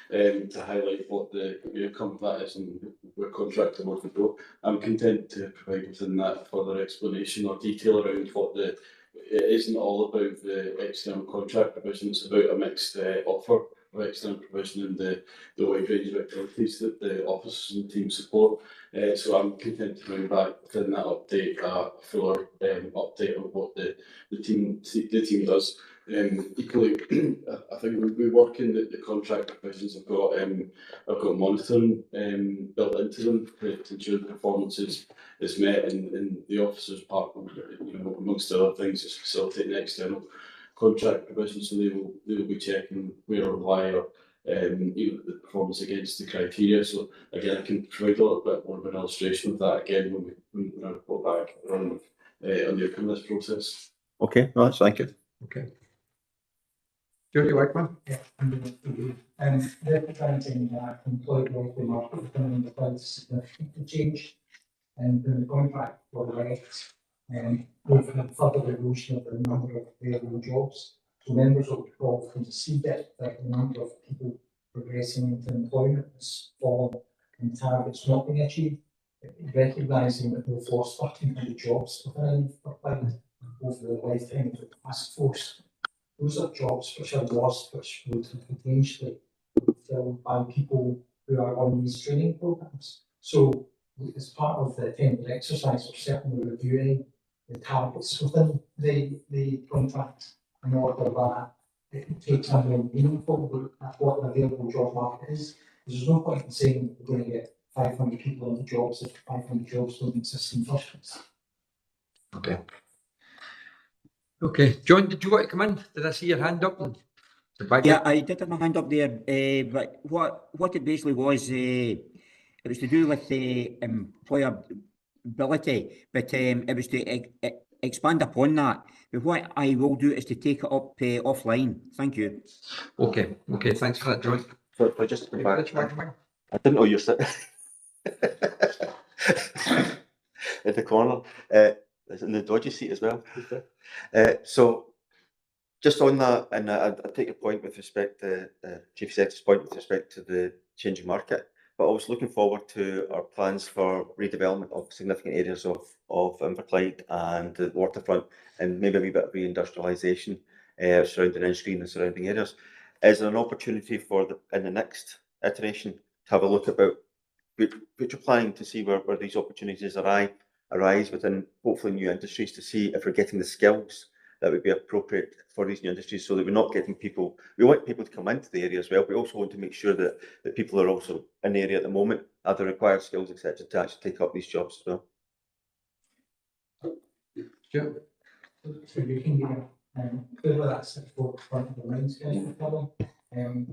to highlight what the outcome of that is and where contractor wants to go. I'm content to provide within that further explanation or detail around what the it isn't all about the external contract provision, it's about a mixed offer of external provision and the wide range of activities that the officers and team support. So I'm content to bring back within that update a fuller update of what the team does. Equally, I think we work in the contract provisions have got monitoring built into them to ensure the performance is met, and the officers part, amongst other things, is facilitating external contract provisions, so they will be checking where or why or the performance against the criteria. So again, I can provide a little bit more of an illustration of that again when I report back on the outcome of this process. Okay, no, that's thank you. Okay. Judy Wickman? Yeah, representing employed local market within the quite significant change in the contract for the rights, and we've had further evolution of the number of available jobs. So members of the board can see that the number of people progressing into employment has fallen and targets not being achieved, recognising that we've lost 1,300 jobs within applied over the lifetime of the task force. Those are jobs which are lost, which would potentially be filled by people who are on these training programs. So, as part of the tender exercise, we're certainly reviewing the targets within the contract in order that it takes a more meaningful look at what the available job market is. There's no point in saying we're going to get 500 people into jobs if 500 jobs don't exist in the first place. Okay. Okay, John, did you want to come in? Did I see your hand up? Yeah, I did have my hand up there, but what it basically was, it was to do with the employability, but it was to expand upon that. But what I will do is to take it up offline. Thank you. Okay, thanks for that, John. So just to go back, I didn't know you're sitting at the corner. In the dodgy seat as well. So just on that, and I take your point with respect to Chief Secretary's point with respect to the changing market, but I was looking forward to our plans for redevelopment of significant areas of Inverclyde and the waterfront, and maybe a wee bit of reindustrialisation surrounding Ennisgreen and surrounding areas. Is there an opportunity for in the next iteration to have a look about future planning to see where these opportunities arise within hopefully new industries, to see if we're getting the skills that would be appropriate for these new industries, so that we're not getting people, we want people to come into the area as well. We also want to make sure that people are also in the area at the moment, have the required skills, etc., to actually take up these jobs as well. Sure. So you can get clearly that's the forefront of the minds going forward.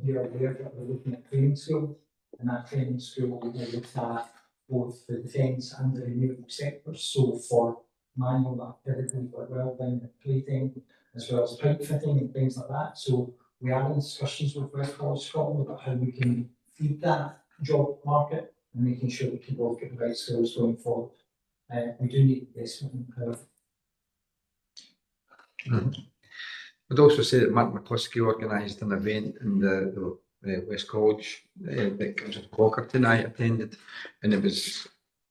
You're aware that we're looking at training school, and that training school will look at both the defence and the renewable sectors. So for manual activities like welding and plating, as well as pipe fitting and things like that. So we are in discussions with West College Scotland about how we can feed that job market and making sure that people get the right skills going forward. We do need investment in curve. I'd also say that Mark McCluskey organised an event in the West College that Councillor Clockerton I attended, and it was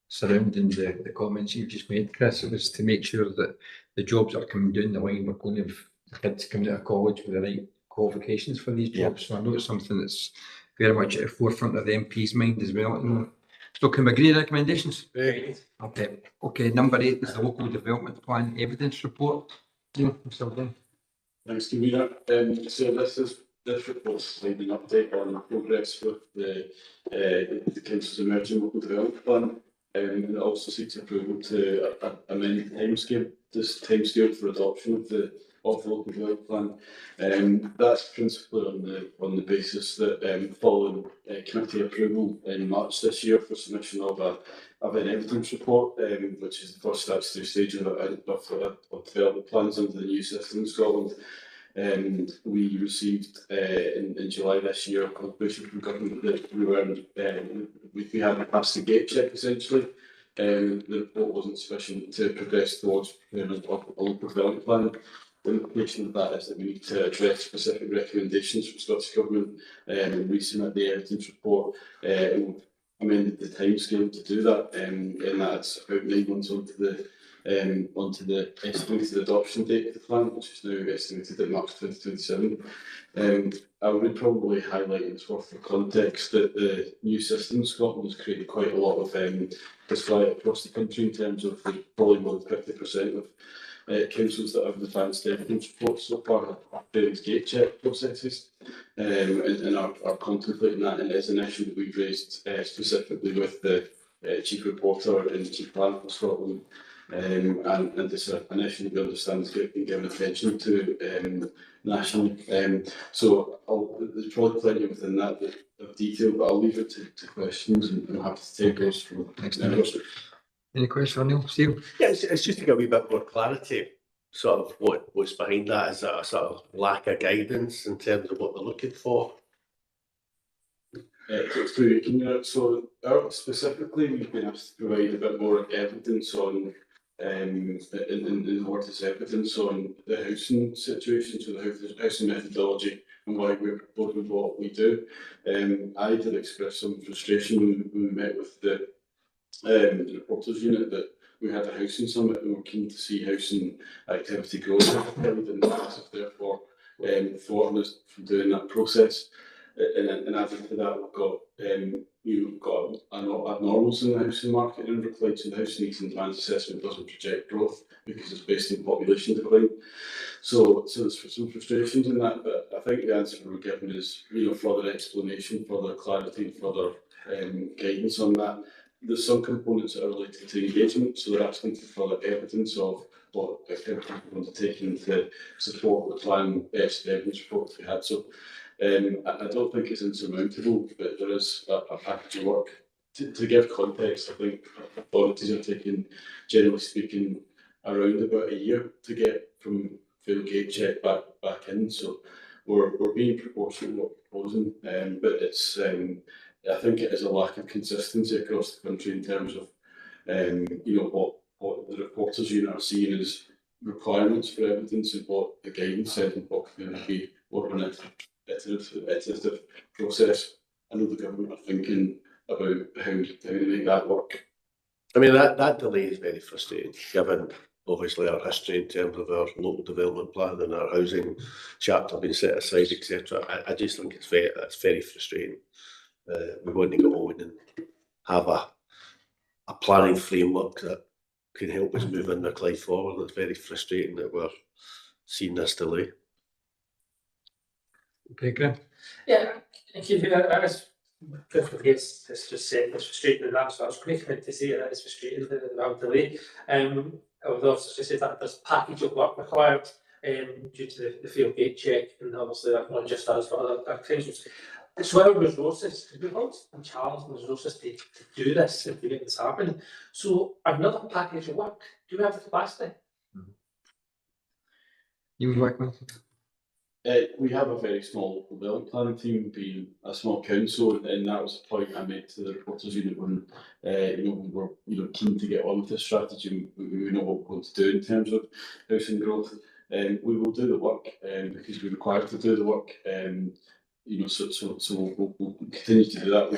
surrounding the comments you just made, Chris. It was to make sure that the jobs that are coming down the line, we're going to have the kids coming out of college with the right qualifications for these jobs. Yeah. So I know it's something that's very much at the forefront of the MP's mind as well at the moment. So can we agree recommendations? Very good. Okay, number 8 is the local development plan evidence report. Yeah, Mr. Dunn. Thanks, Convener. So this report's providing an update on progress with the Council's emerging local development plan, and it also seeks approval to amend the timescale for adoption of the local development plan. That's principally on the basis that following committee approval in March this year for submission of an evidence report, which is the first statutory stage of development plans under the new system in Scotland. And we received in July this year a confirmation from government that we had a past the gate check essentially. The report wasn't sufficient to progress towards a local development plan. The implication of that is that we need to address specific recommendations from Scottish Government and resubmit the evidence report. amended the timescale to do that, and that's about 9 months onto the estimated adoption date of the plan, which is now estimated at March 2027. I would probably highlight, it's worth for context, that the new system in Scotland has created quite a lot of disquiet across the country in terms of probably more than 50% of councils that have advanced evidence reports so far have various gate check processes, and are contemplating that, and it's an issue that we've raised specifically with the Chief Reporter and Chief Planner for Scotland, and it's an issue that we understand is being given attention to nationally. So there's probably plenty within that of detail, but I'll leave it to questions, and I'm happy to take those from members. Any questions for Neil? Steve? Yeah, it's just to get a wee bit more clarity, sort of what's behind that. Is that a sort of lack of guidance in terms of what they're looking for? So specifically, we've been asked to provide a bit more evidence on, in what is evidence on the housing situation, so the housing methodology and why we're proposing what we do. I did express some frustration when we met with the reporters unit that we had a housing summit and we're keen to see housing activity grow, and therefore thwarting us from doing that process. And adding to that, we've got we've got abnormals in the housing market in Inverclyde, so the housing needs and demand assessment doesn't project growth because it's based on population decline. So there's some frustrations in that, but I think the answer we're given is further explanation, further clarity, and further guidance on that. There's some components that are related to engagement, so they're asking for further evidence of what activities we're undertaking to support the plan best evidence reports we had. So I don't think it's insurmountable, but there is a package of work. To give context, I think authorities are taking, generally speaking, around about a year to get from failed gate check back in. So we're being proportionate in what we're proposing, but it's I think it is a lack of consistency across the country in terms of what the reporters unit are seeing as requirements for evidence and what the guidance said and what can be more of an iterative process. I know the government are thinking about how to make that work. I mean, that delay is very frustrating, given obviously our history in terms of our local development plan and our housing chapter being set aside, etc. I just think it's very frustrating. We want to go on and have a planning framework that can help us move Inverclyde forward. It's very frustrating that we're seeing this delay. Okay, Graham. Yeah, thank you. It's just said it's frustrating, and that's what I was going to say. That it's frustrating that we have a delay. I would also just say that there's package of work required due to the failed gate check, and obviously that not just us but other activities. It's whether resources, we've always been challenged with resources to do this if we get this happening. So another package of work, do we have the capacity? You would recommend? We have a very small development planning team, being a small council, and that was a point I made to the reporters unit when we were keen to get on with this strategy. We know what we're going to do in terms of housing growth. We will do the work because we're required to do the work. So we'll continue to do that.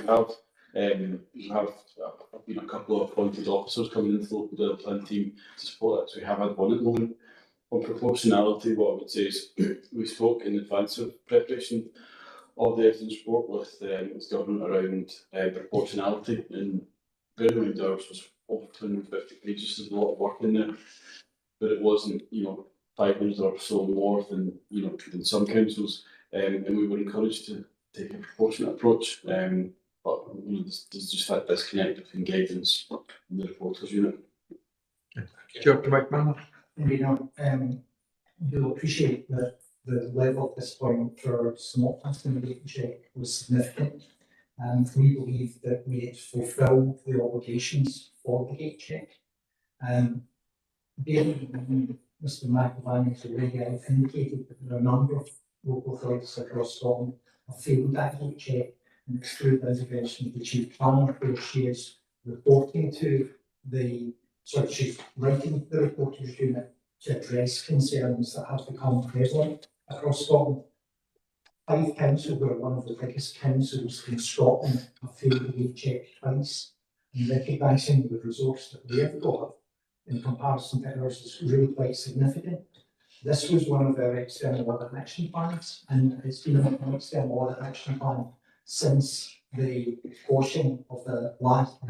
We have a couple of appointed officers coming into the local development planning team to support that. So we have had one at the moment. On proportionality, what I would say is we spoke in advance of preparation of the evidence report with the government around proportionality, and bearing in mind ours was over 250 pages. There's a lot of work in there, but it wasn't 500 or so more than in some councils, and we were encouraged to take a proportionate approach. But there's just that disconnect between guidance and the reporters unit. Stuart McMahon. You'll appreciate that the level at this point for small plans in the gate check was significant, and we believe that we had fulfilled the obligations for the gate check. Mr. McElvine has already indicated that there are a number of local authorities across Scotland have failed that gate check, and it's through the intervention of the Chief Planner, where she is reporting to she's writing the reporters unit to address concerns that have become prevalent across Scotland. Fife Council were one of the biggest councils in Scotland, have failed to be checked twice, and recognising the resource that we have got in comparison to ours is really quite significant. This was one of our external audit action plans, and it's been an external audit action plan since the portion of the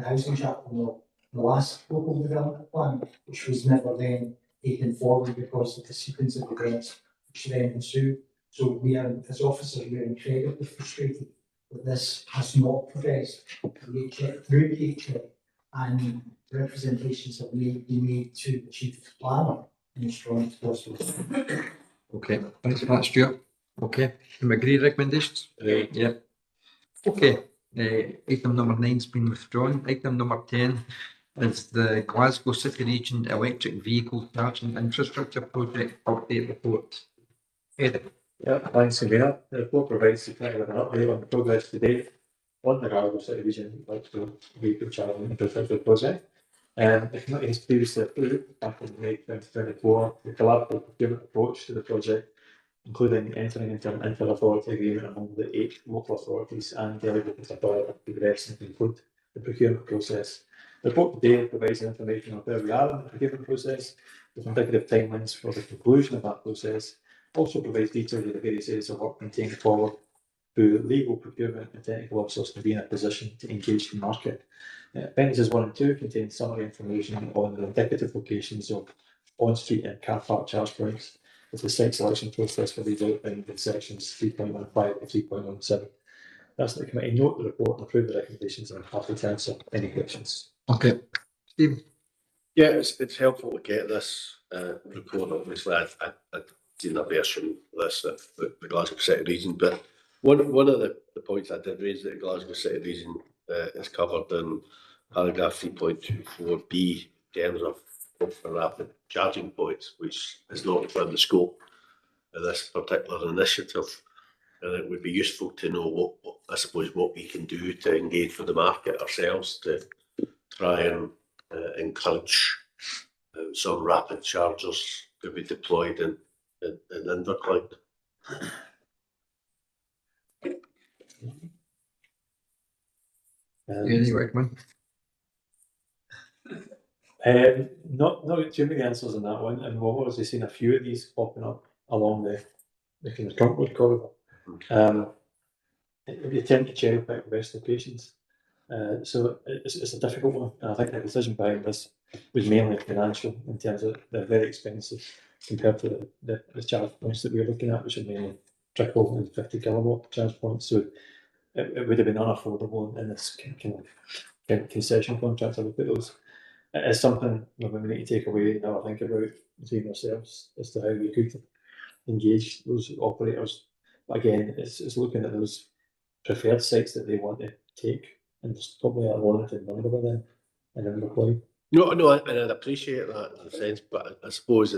housing chapter, the last local development plan, which was never then taken forward because of the sequence of events which then ensued. So we are, as officers, we are incredibly frustrated that this has not progressed through PHA, and representations have been made to the chief planner in the strongest possible. Okay, thanks for that, Stuart. Okay, can we agree recommendations? Yeah. Okay, item number 9's been withdrawn. Item number 10 is the Glasgow City Region Electric Vehicle Charging Infrastructure Project Update Report. Eric. Yeah, thanks, Convener. The report provides the committee with an update on the progress to date on the Glasgow City Region Electric Vehicle Charging Infrastructure Project. The committee has previously approved, back in May 2024, the collaborative procurement approach to the project, including entering into an inter-authority agreement among the 8 local authorities and delegated authority to progress and conclude the procurement process. The report today provides information on where we are in the procurement process, with indicative timelines for the conclusion of that process. Also provides details of the various areas of work being taken forward through legal, procurement and technical officers to be in a position to engage the market. Appendices 1 and 2 contain summary information on the indicative locations of on-street and car park charge points, with the site selection process for these outlined in sections 3.15 and 3.17. That's the committee note the report and approve the recommendations, and I'm happy to answer any questions. Okay, Stephen. Yeah, it's helpful to get this report. Obviously, I've seen a version of this at the Glasgow City Region, but one of the points I did raise that the Glasgow City Region is covered in paragraph 3.24b in terms of rapid charging points, which is not within the scope of this particular initiative. And it would be useful to know I suppose what we can do to engage with the market ourselves to try and encourage some rapid chargers to be deployed in Inverclyde. Any recommend? Not too many answers on that one, and we've obviously seen a few of these popping up along the kind of Trunk Road corridor. We tend to cherry pick the best locations, so it's a difficult one. And I think the decision behind this was mainly financial in terms of they're very expensive compared to the charge points that we were looking at, which are mainly trickle and 50 kilowatt charge points. So it would have been unaffordable in this kind of concession contract to look at those. It's something we need to take away and have a think about between ourselves as to how we could engage those operators. But again, it's looking at those preferred sites that they want to take, and there's probably a limited number of them in Inverclyde. No, and I'd appreciate that in a sense, but I suppose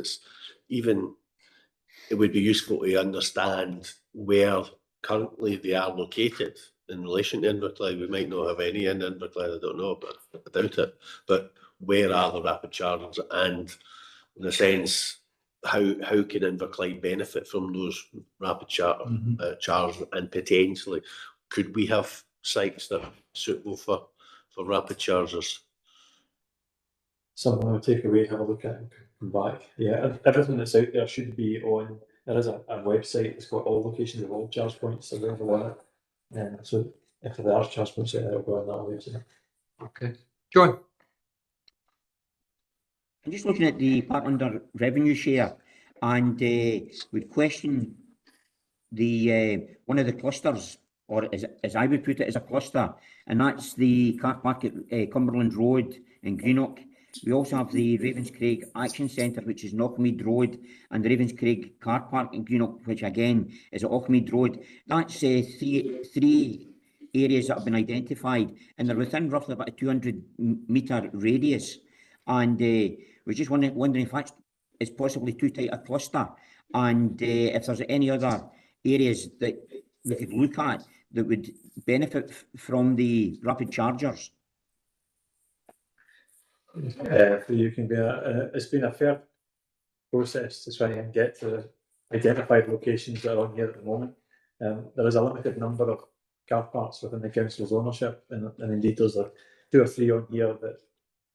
it would be useful to understand where currently they are located in relation to Inverclyde. We might not have any in Inverclyde, I don't know, but I doubt it. But where are the rapid chargers, and in a sense, how can Inverclyde benefit from those rapid chargers, and potentially could we have sites that are suitable for rapid chargers? Something I'll take away, have a look at and come back. Yeah, everything that's out there should be on. There is a website that's got all locations of all charge points available on it. So if there are charge points out there, it'll go on that website. Okay. John. I'm just looking at the part under revenue share, and we'd question the one of the clusters, or as I would put it, as a cluster, and that's the car park at Cumberland Road in Greenock. We also have the Ravenscraig Action Centre, which is Knockmead Road, and the Ravenscraig Car Park in Greenock, which again is at Knockmead Road. That's three areas that have been identified, and they're within roughly about a 200-metre radius. And we're just wondering if it's possibly too tight a cluster, and if there's any other areas that we could look at that would benefit from the rapid chargers. It's been a fair process to try and get to the identified locations that are on here at the moment. There is a limited number of car parks within the council's ownership, and indeed there's 2 or 3 on here that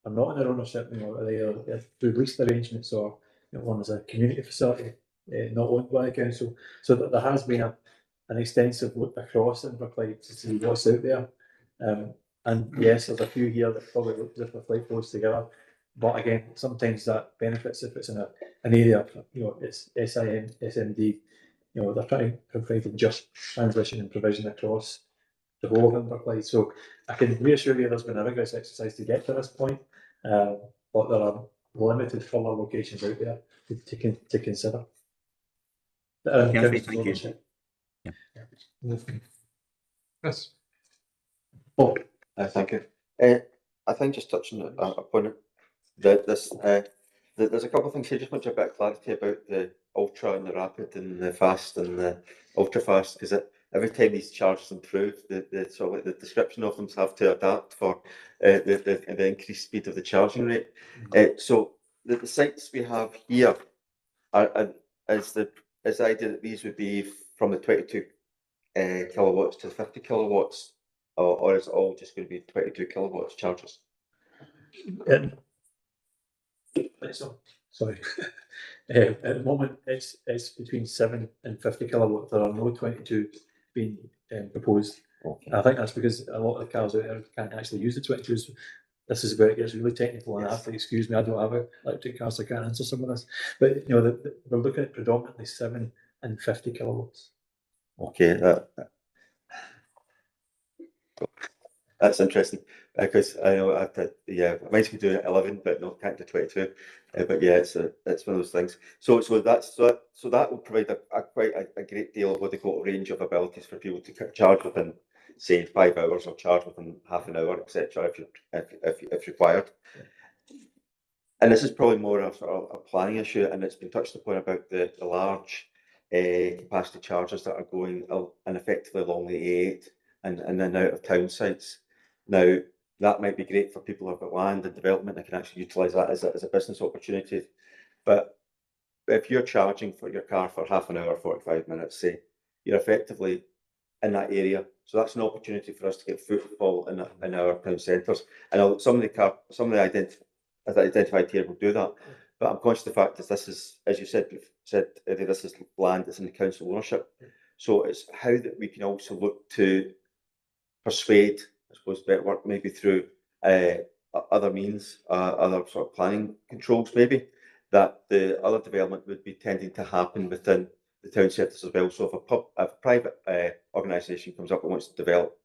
are not in their ownership, either through lease arrangements or one is a community facility not owned by the council. So that there has been an extensive look across Inverclyde to see what's out there. And yes, there's a few here that probably look as if they're quite close together. But again, sometimes that benefits if it's in an area, it's SIM, SMD, they're trying to provide just transition and provision across the whole of Inverclyde. So I can reassure you there's been a rigorous exercise to get to this point, but there are limited further locations out there to consider. Perfect, thank you. Yes. Oh, thank you. I think just touching upon it, that there's a couple of things here. Just want a bit of clarity about the ultra and the rapid and the fast and the ultra fast, because every time these charges improve, the sort of like the description of them have to adapt for the increased speed of the charging rate. So the sites we have here is the idea that these would be from the 22 kilowatts to 50 kilowatts, or is it all just going to be 22 kilowatts charges? Sorry. At the moment, it's between 7 and 50 kilowatts. There are no 22 being proposed. Okay. I think that's because a lot of the cars out there can't actually use the 22s. This is where it gets really technical, and I have to excuse me, I don't have electric cars, so I can't answer some of this. But we're looking at predominantly 7 and 50 kilowatts. Okay, that's interesting, because I know I have to, mine's can do 11, but no, can't do 22. But yeah, it's one of those things. So that will provide quite a great deal of what they call a range of abilities for people to charge within, say, 5 hours, or charge within half an hour, etc. if required. And this is probably more of a planning issue, and it's been touched upon about the large capacity chargers that are going and effectively along the A8 and then out of town sites. Now, that might be great for people who've got land and development that can actually utilise that as a business opportunity. But if you're charging for your car for half an hour, 45 minutes, say, you're effectively in that area. So that's an opportunity for us to get footfall in our town centres. And some of the identified here will do that. But I'm conscious of the fact that this is, as you said, this is land that's in the council ownership. So it's how that we can also look to persuade, I suppose, better work maybe through other means, other sort of planning controls maybe, that the other development would be tending to happen within the town centres as well. So if a private organisation comes up and wants to develop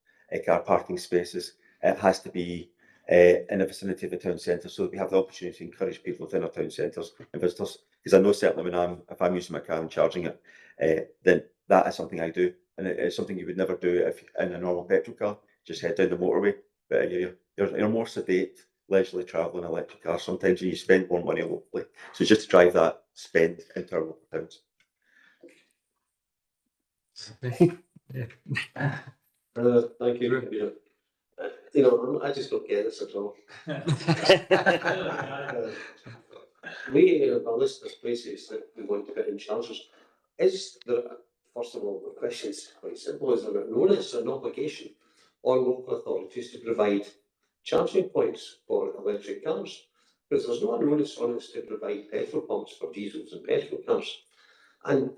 car parking spaces, it has to be in the vicinity of the town centre, so that we have the opportunity to encourage people within our town centres and visitors. Because I know certainly if I'm using my car and charging it, then that is something I do, and it's something you would never do if in a normal petrol car. Just head down the motorway, but you're more sedate, leisurely travelling electric car. Sometimes you spend more money locally, so just to drive that spend into our local towns. Thank you. I just don't get this at all. We have a list of places that we want to put in chargers. Is there, first of all, the question is quite simple: is there an onus or an obligation on local authorities to provide charging points for electric cars? Because there's no onus on us to provide petrol pumps for diesels and petrol cars. And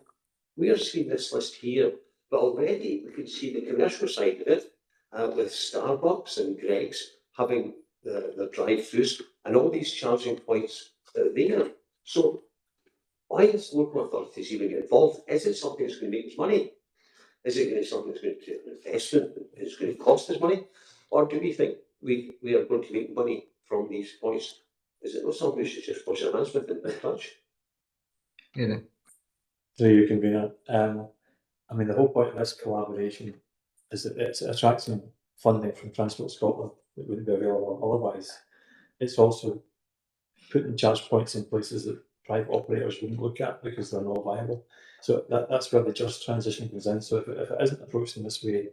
we are seeing this list here, but already we can see the commercial side of it, with Starbucks and Greggs having the drive-thrus and all these charging points there. So why is local authorities even get involved? Is it something that's going to make us money? Is it going to be something that's going to be an investment? Is it going to cost us money? Or do we think we are going to make money from these points? Is it not something we should just wash our hands with and touch? Yeah. So you can be that. I mean, the whole point of this collaboration is that it's attracting funding from Transport Scotland that wouldn't be available otherwise. It's also putting charge points in places that private operators wouldn't look at because they're not viable. So that's where the just transition comes in. So if it isn't approached in this way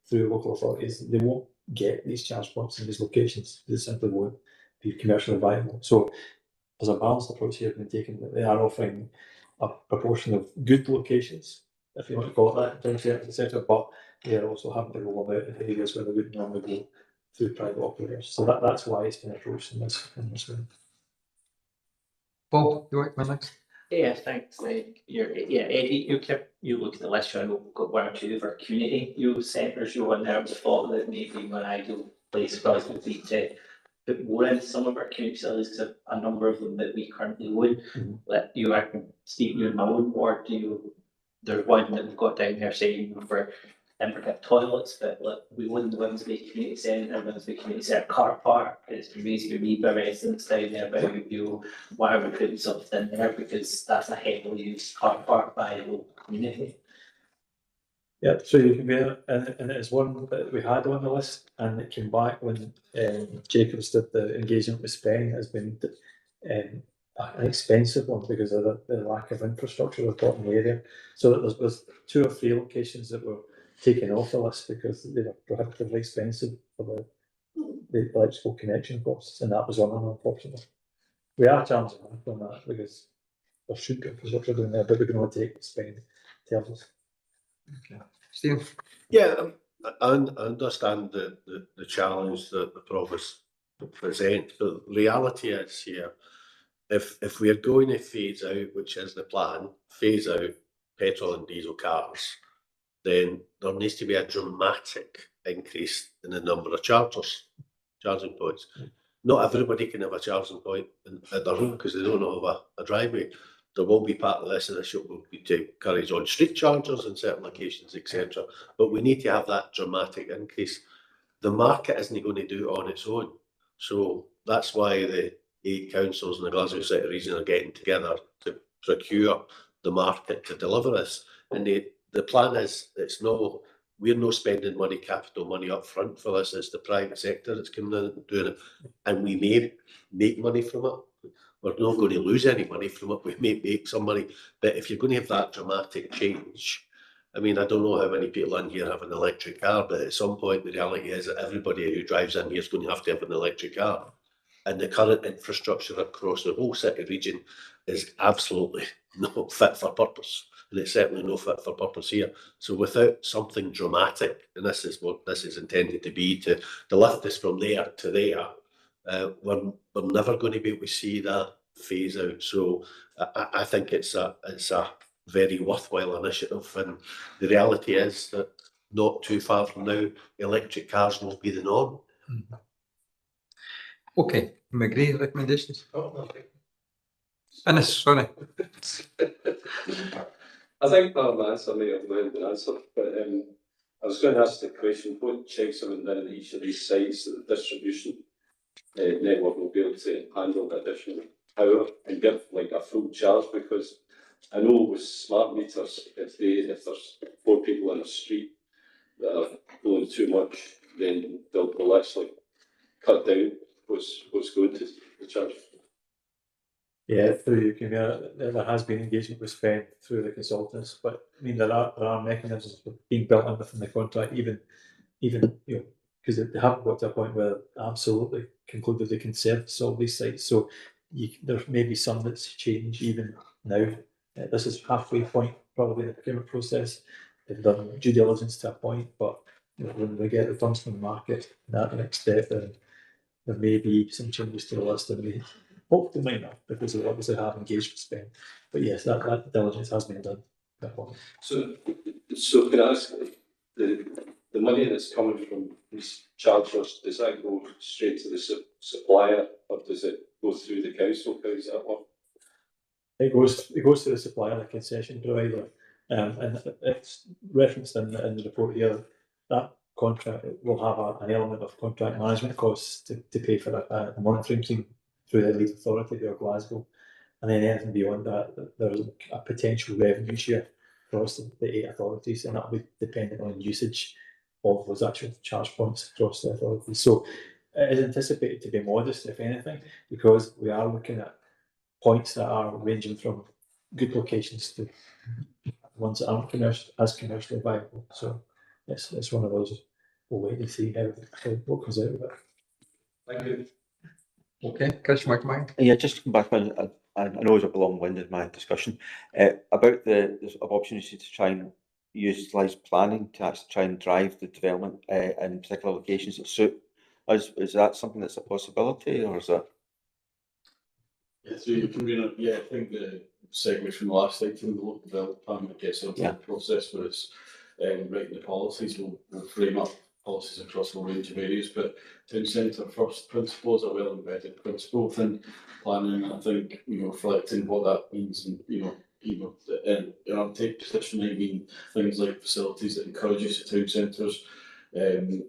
through local authorities, they won't get these charge points in these locations. They simply won't be commercially viable. So there's a balanced approach here being taken, that they are offering a proportion of good locations if you want to call it that, in terms of etc. But they're also having to roll them out in areas where they wouldn't normally go through private operators. So that's why it's been approached in this way. Paul, you want to come in next? Yeah, thanks. Eddie, you look at the list, and we've got one or two of our community youth centres you on there. We thought that maybe an ideal place for us would be to put more in some of our community facilities, because a number of them that we currently would. Let you, I can speak you in my own ward, there's one that we've got down there saying for imperfect toilets, but look, we wouldn't the Women's Bay Community Centre, Women's Bay Community Centre car park. It's been raised with me by residents down there about, why are we putting something in there, because that's a heavily used car park by the local community. Yeah, so you can be, and it's one that we had on the list, and it came back when Jacobs did the engagement with Spain, has been an expensive one because of the lack of infrastructure we've got in the area. So there's 2 or 3 locations that were taken off the list because they were prohibitively expensive for the electrical connection costs, and that was one of them, unfortunately. We are challenging on that because there should be infrastructure down there, but we can only take what Spain tells us. Okay. Stephen? Yeah, I understand the challenge that the province present, but the reality is here, if we're going to phase out, which is the plan, phase out petrol and diesel cars, then there needs to be a dramatic increase in the number of charging points. Not everybody can have a charging point at their home because they don't have a driveway. There will be part of this initiative will be to encourage on-street chargers in certain locations, etc. But we need to have that dramatic increase. The market isn't going to do it on its own. So that's why the 8 councils in the Glasgow City region are getting together to procure the market to deliver this. And the plan is, we're not spending capital money up front for this. It's the private sector that's coming in and doing it. And we may make money from it. We're not going to lose any money from it. We may make some money. But if you're going to have that dramatic change, I mean, I don't know how many people in here have an electric car, but at some point the reality is that everybody who drives in here is going to have an electric car. And the current infrastructure across the whole city region is absolutely not fit for purpose. And it's certainly not fit for purpose here. So without something dramatic, and this is what this is intended to be, to lift us from there to there, we're never going to be able to see that phase out. So I think it's a very worthwhile initiative, and the reality is that not too far from now, electric cars will be the norm. Okay, McGree, recommendations? Innes, sorry. I think part of my answer may have been answered, but I was going to ask the question, what checks are done at each of these sites that the distribution network will be able to handle the additional power and give like a full charge? Because I know with smart meters, if there's 4 people in a street that are pulling too much, then they'll actually cut down what's going to the charge. Yeah, through there has been engagement with Spain through the consultants, but I mean there are mechanisms being built in within the contract, even because they haven't got to a point where absolutely concluded they can service all these sites. So there may be some that's changed even now. This is halfway point probably in the procurement process. They've done due diligence to a point, but when they get the funds from the market, that next step, then there may be some changes to the list, and we hope they might not, because they obviously have engaged with Spain. But yes, that diligence has been done. So can I ask, the money that's coming from these chargers, does that go straight to the supplier, or does it go through the council? How does that work? It goes to the supplier, the concession provider, and it's referenced in the report here. That contract will have an element of contract management costs to pay for a monitoring team through the Lead Authority there at Glasgow, and then anything beyond that, there's a potential revenue share across the 8 authorities, and that will be dependent on usage of those actual charge points across the authorities. So it is anticipated to be modest, if anything, because we are looking at points that are ranging from good locations to ones that aren't commercially viable. So it's one of those. We'll wait and see what comes out of it. Thank you. Okay, Commissioner McMahon. Yeah, just to come back on, I know it's a long-winded my discussion about the opportunity to try and utilise planning to actually try and drive the development in particular locations that suit us? Is that something that's a possibility, or is that? Yeah, so you can read it. Yeah, I think the segue from the last item, the local development plan that gets into the process where it's writing the policies, will frame up policies across a range of areas. But town centre first principles are well embedded principle within planning, and I think, you know, reflecting what that means, and in our take position, I mean things like facilities that encourage use of town centres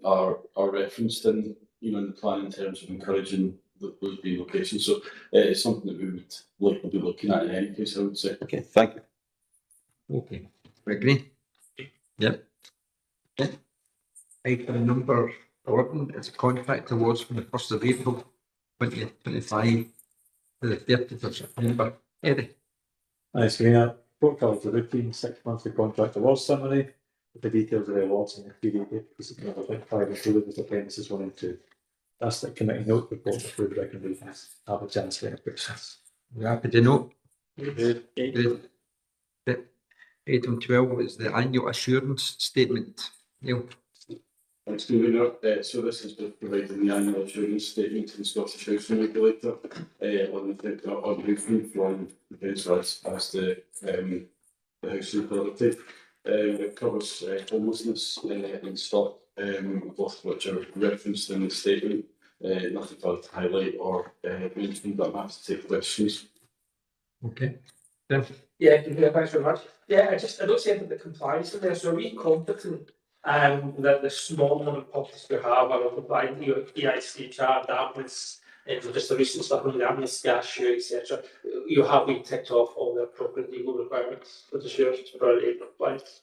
are referenced in, you know, in the plan in terms of encouraging those being locations. So it's something that we would like to be looking at in any case, I would say. Okay, thank you. Okay, we agree? Yep. Okay. Item number 11 is a contract awards from the 1st of April 2025 to the 30th of September. Eddie? Thanks, Karina. Report covers the routine 6-monthly contract awards summary with the details of the awards and the period number 25 included with appendices 1 and 2. That's the committee note report approved recommendations. Have a chance for any questions. You happy to know? Good. Good. Yep. Item 12 is the annual assurance statement. Neil? Thanks, Convener. So this is providing the annual assurance statement to the Scottish Housing Regulator on roofing from as the housing authority. It covers homelessness in stock, both of which are referenced in the statement. Nothing further to highlight or mention, but I'm happy to take questions. Okay. Yeah. Yeah, thanks very much. Yeah, I don't see anything that complies in there, so are we confident that the small number of properties we have are compliant, you know, EIC chart, damness, and just the recent stuff on the damness, gas, shoe, etc. You have been ticked off all the appropriate legal requirements for the assurance for compliance.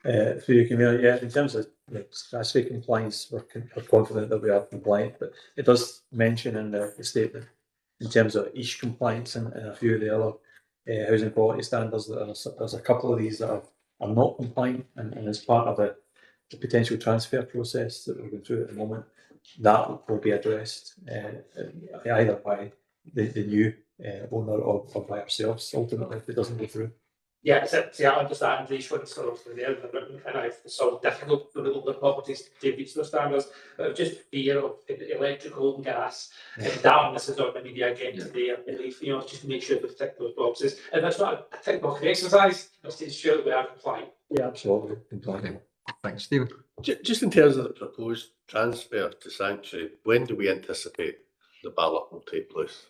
Through you, Convener, yeah, in terms of statutory compliance, we're confident that we are compliant, but it does mention in the statement in terms of each compliance and a few of the other housing quality standards that there's a couple of these that are not compliant, and as part of the potential transfer process that we're going through at the moment, that will be addressed either by the new owner or by ourselves ultimately if it doesn't go through. Yeah, I understand these ones sort of there, and I so difficult for the older properties to reach those standards, but just fear of electrical, gas, and damness is on the media again today, I believe, you know, just to make sure we tick those boxes. And that's not a tick box exercise, just to ensure that we are compliant. Yeah, absolutely. Compliant. Okay. Thanks, Stephen. Just in terms of the proposed transfer to Sanctuary, when do we anticipate the ballot will take place?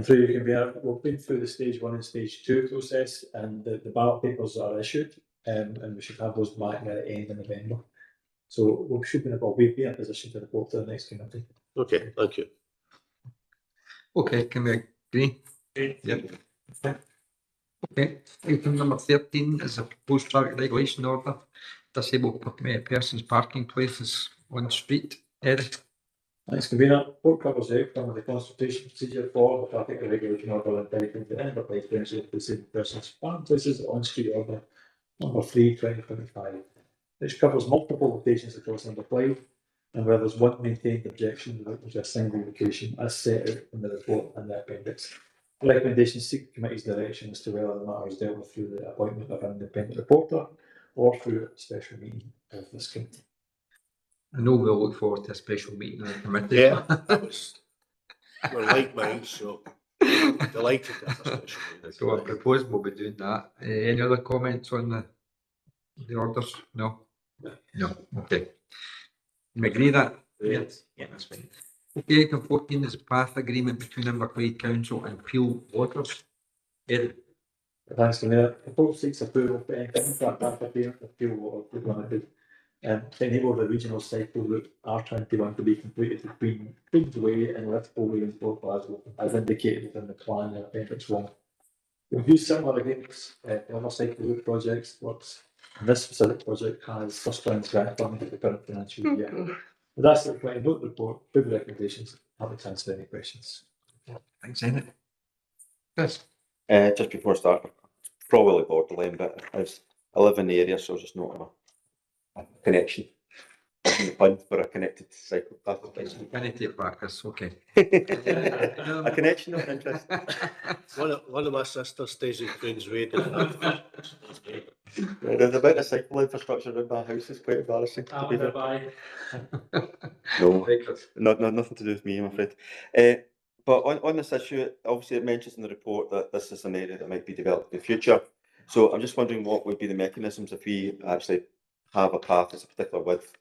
Through you, Convener, we've been through the stage 1 and stage 2 process, and the ballot papers are issued, and we should have those back at the end of November. So we should be we'll be in a position to report to the next committee. Okay, thank you. Okay, can we agree? Yep. Okay. Item number 13 is a proposed traffic regulation order. Disabled persons parking places on street. Eric? Thanks, Convener. Report covers the outcome of the consultation procedure for the traffic regulation order dedicated to any place to disabled persons parking places on street order number 3/2025, which covers multiple locations across number 5, and where there's one maintained objection, which is a single location as set out in the report and the appendix. The recommendations seek the committee's direction as to whether the matter is dealt with through the appointment of an independent reporter or through a special meeting of this committee. I know we'll look forward to a special meeting of the committee. Yeah, we're like minds, so delighted to have a special meeting. So I propose we'll be doing that. Any other comments on the orders? No? No. Okay. We agree that? Yes. Yeah, that's fine. Okay, item 14 is a path agreement between Inverclyde Council and Peel Waters. Eric? Thanks, Convener. The report seeks approval for any contract application of Peel Water Limited to enable the regional cycle route R21 to be completed between Queensway and Liverpool in Port Glasgow, as indicated within the plan in Appendix 1. We've used similar agreements for other cycle route projects, but this specific project has first round grant funding for the current financial year. But that's the committee note report, good recommendations. Have a chance for any questions. Thanks, Eric. Yes. Just before I start, probably borderline, but I live in the area, so just not a connection. the fund for a connected cycle path. Can I take back this? Okay. A connection of interest. One of my sisters stays in Queensway. The amount of cycle infrastructure in my house is quite embarrassing. To be fair. No, nothing to do with me, I'm afraid. But on this issue, obviously it mentions in the report that this is an area that might be developed in the future. So I'm just wondering what would be the mechanisms if we actually have a path that's a particular width.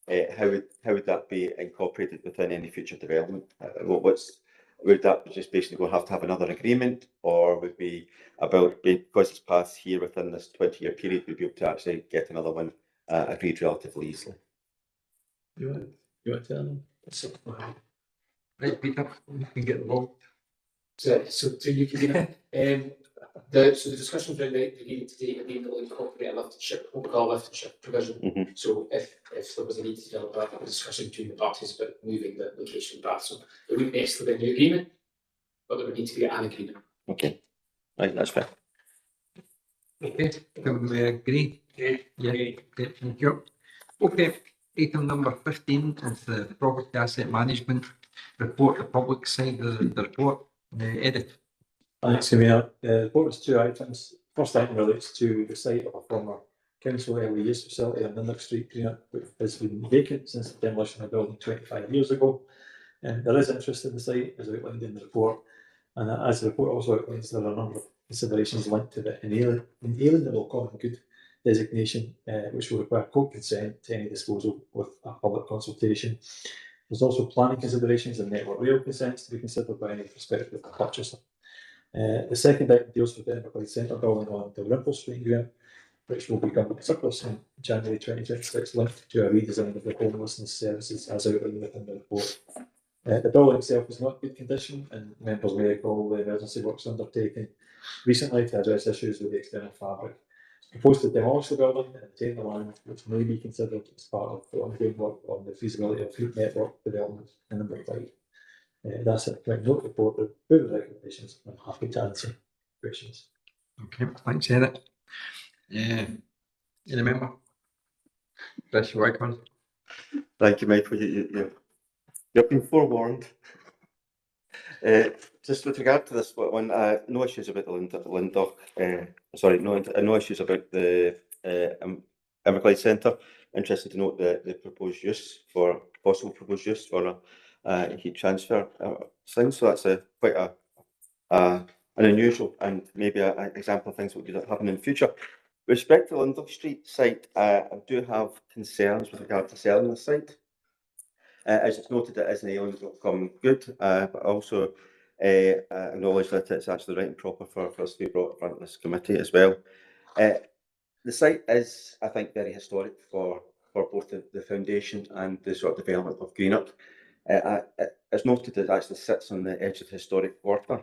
How would that be incorporated within any future development? Would that just basically have to have another agreement, or would be about because it's passed here within this 20-year period, we'd be able to actually get another one agreed relatively easily? You want to tell them? Right, Peter, you can get involved. So you can, so the discussion around the agreement today, again, that will incorporate a lift and shift, what we call lift and shift provision. So if there was a need to develop a discussion between the parties about moving the location back, so it wouldn't necessarily be a new agreement, but there would need to be an agreement. Okay, right, that's fair. Okay, can we agree? Yeah, okay, thank you. Okay, item number 15 is the property asset management report, the public side of the report. Edith. Thanks, Mayor. The report has two items. First item relates to the site of a former council early use facility on Ninnock Street, Greenock, which has been vacant since the demolition of the building 25 years ago. And there is interest in the site, as outlined in the report. And as the report also outlines, there are a number of considerations linked to the inalienable common good designation, which will require court consent to any disposal with a public consultation. There's also planning considerations and network rail consents to be considered by any prospective purchaser. The second item deals with the Everglades Centre building on Dalrymple Street, Greenock, which will become surplus in January 2026, linked to a redesign of the homelessness services as outlined within the report. The building itself is not in good condition, and members may recall the emergency works undertaken recently to address issues with the external fabric. It's proposed to demolish the building and obtain the land, which may be considered as part of the ongoing work on the feasibility of fleet network development in the Inverclyde. That's a quick note report with further recommendations. I'm happy to answer questions. Okay, thanks, Edith. Any member? Chris Wycon. Thank you, Michael. You've been forewarned. Just with regard to this one, no issues about the no issues about the Everglades Centre. Interested to note the proposed use for possible proposed use for a heat transfer thing. So that's quite an unusual and maybe an example of things that would happen in the future. With respect to the Lindock Street site, I do have concerns with regard to selling the site. As it's noted, it is an alien common good, but also acknowledge that it's actually right and proper for us to be brought in front of this committee as well. The site is, I think, very historic for both the foundation and the sort of development of Greenock. It's noted that it actually sits on the edge of the historic quarter,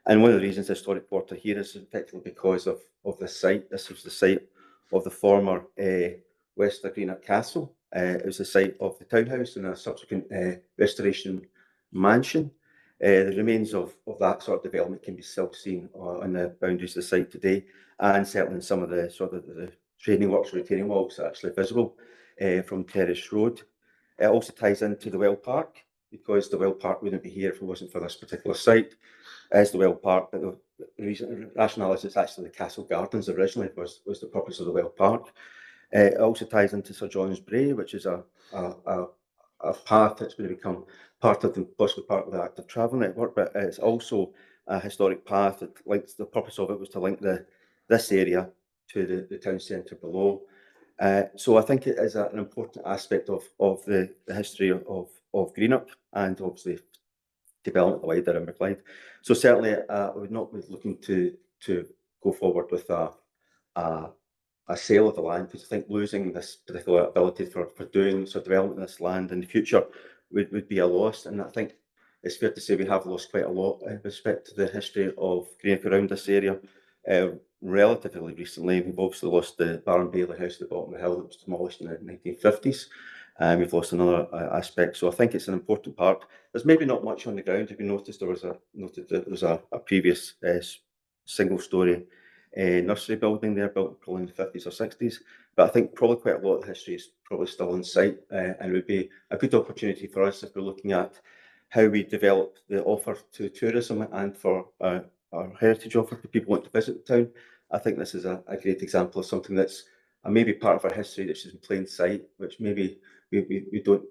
and one of the reasons the historic quarter here is effectively because of this site. This was the site of the former Wester Greenock Castle. It was the site of the townhouse and a subsequent restoration mansion. The remains of that sort of development can be still seen on the boundaries of the site today, and certainly in some of the sort of the training works, retaining walls are actually visible from Terrace Road. It also ties into the Well Park, because the Well Park wouldn't be here if it wasn't for this particular site. As the Well Park, but the rationale is it's actually the Castle Gardens originally was the purpose of the Well Park. It also ties into Sir John's Brae, which is a path that's going to become possibly part of the active travel network, but it's also a historic path that links. The purpose of it was to link this area to the town centre below. So I think it is an important aspect of the history of Greenock, and obviously development of the wider Inverclyde. So certainly I would not be looking to go forward with a sale of the land, because I think losing this particular ability for doing so development of this land in the future would be a loss. And I think it's fair to say we have lost quite a lot in respect to the history of Greenock around this area. Relatively recently, we've obviously lost the Baron Bailey house at the bottom of the hill that was demolished in the 1950s. We've lost another aspect, so I think it's an important part. There's maybe not much on the ground. If you noticed, there was a previous single-storey nursery building there, built probably in the 50s or 60s. But I think probably quite a lot of history is probably still on site, and it would be a good opportunity for us if we're looking at how we develop the offer to tourism and for our heritage offer to people wanting to visit the town. I think this is a great example of something that's maybe part of our history that's just in plain sight, which maybe we don't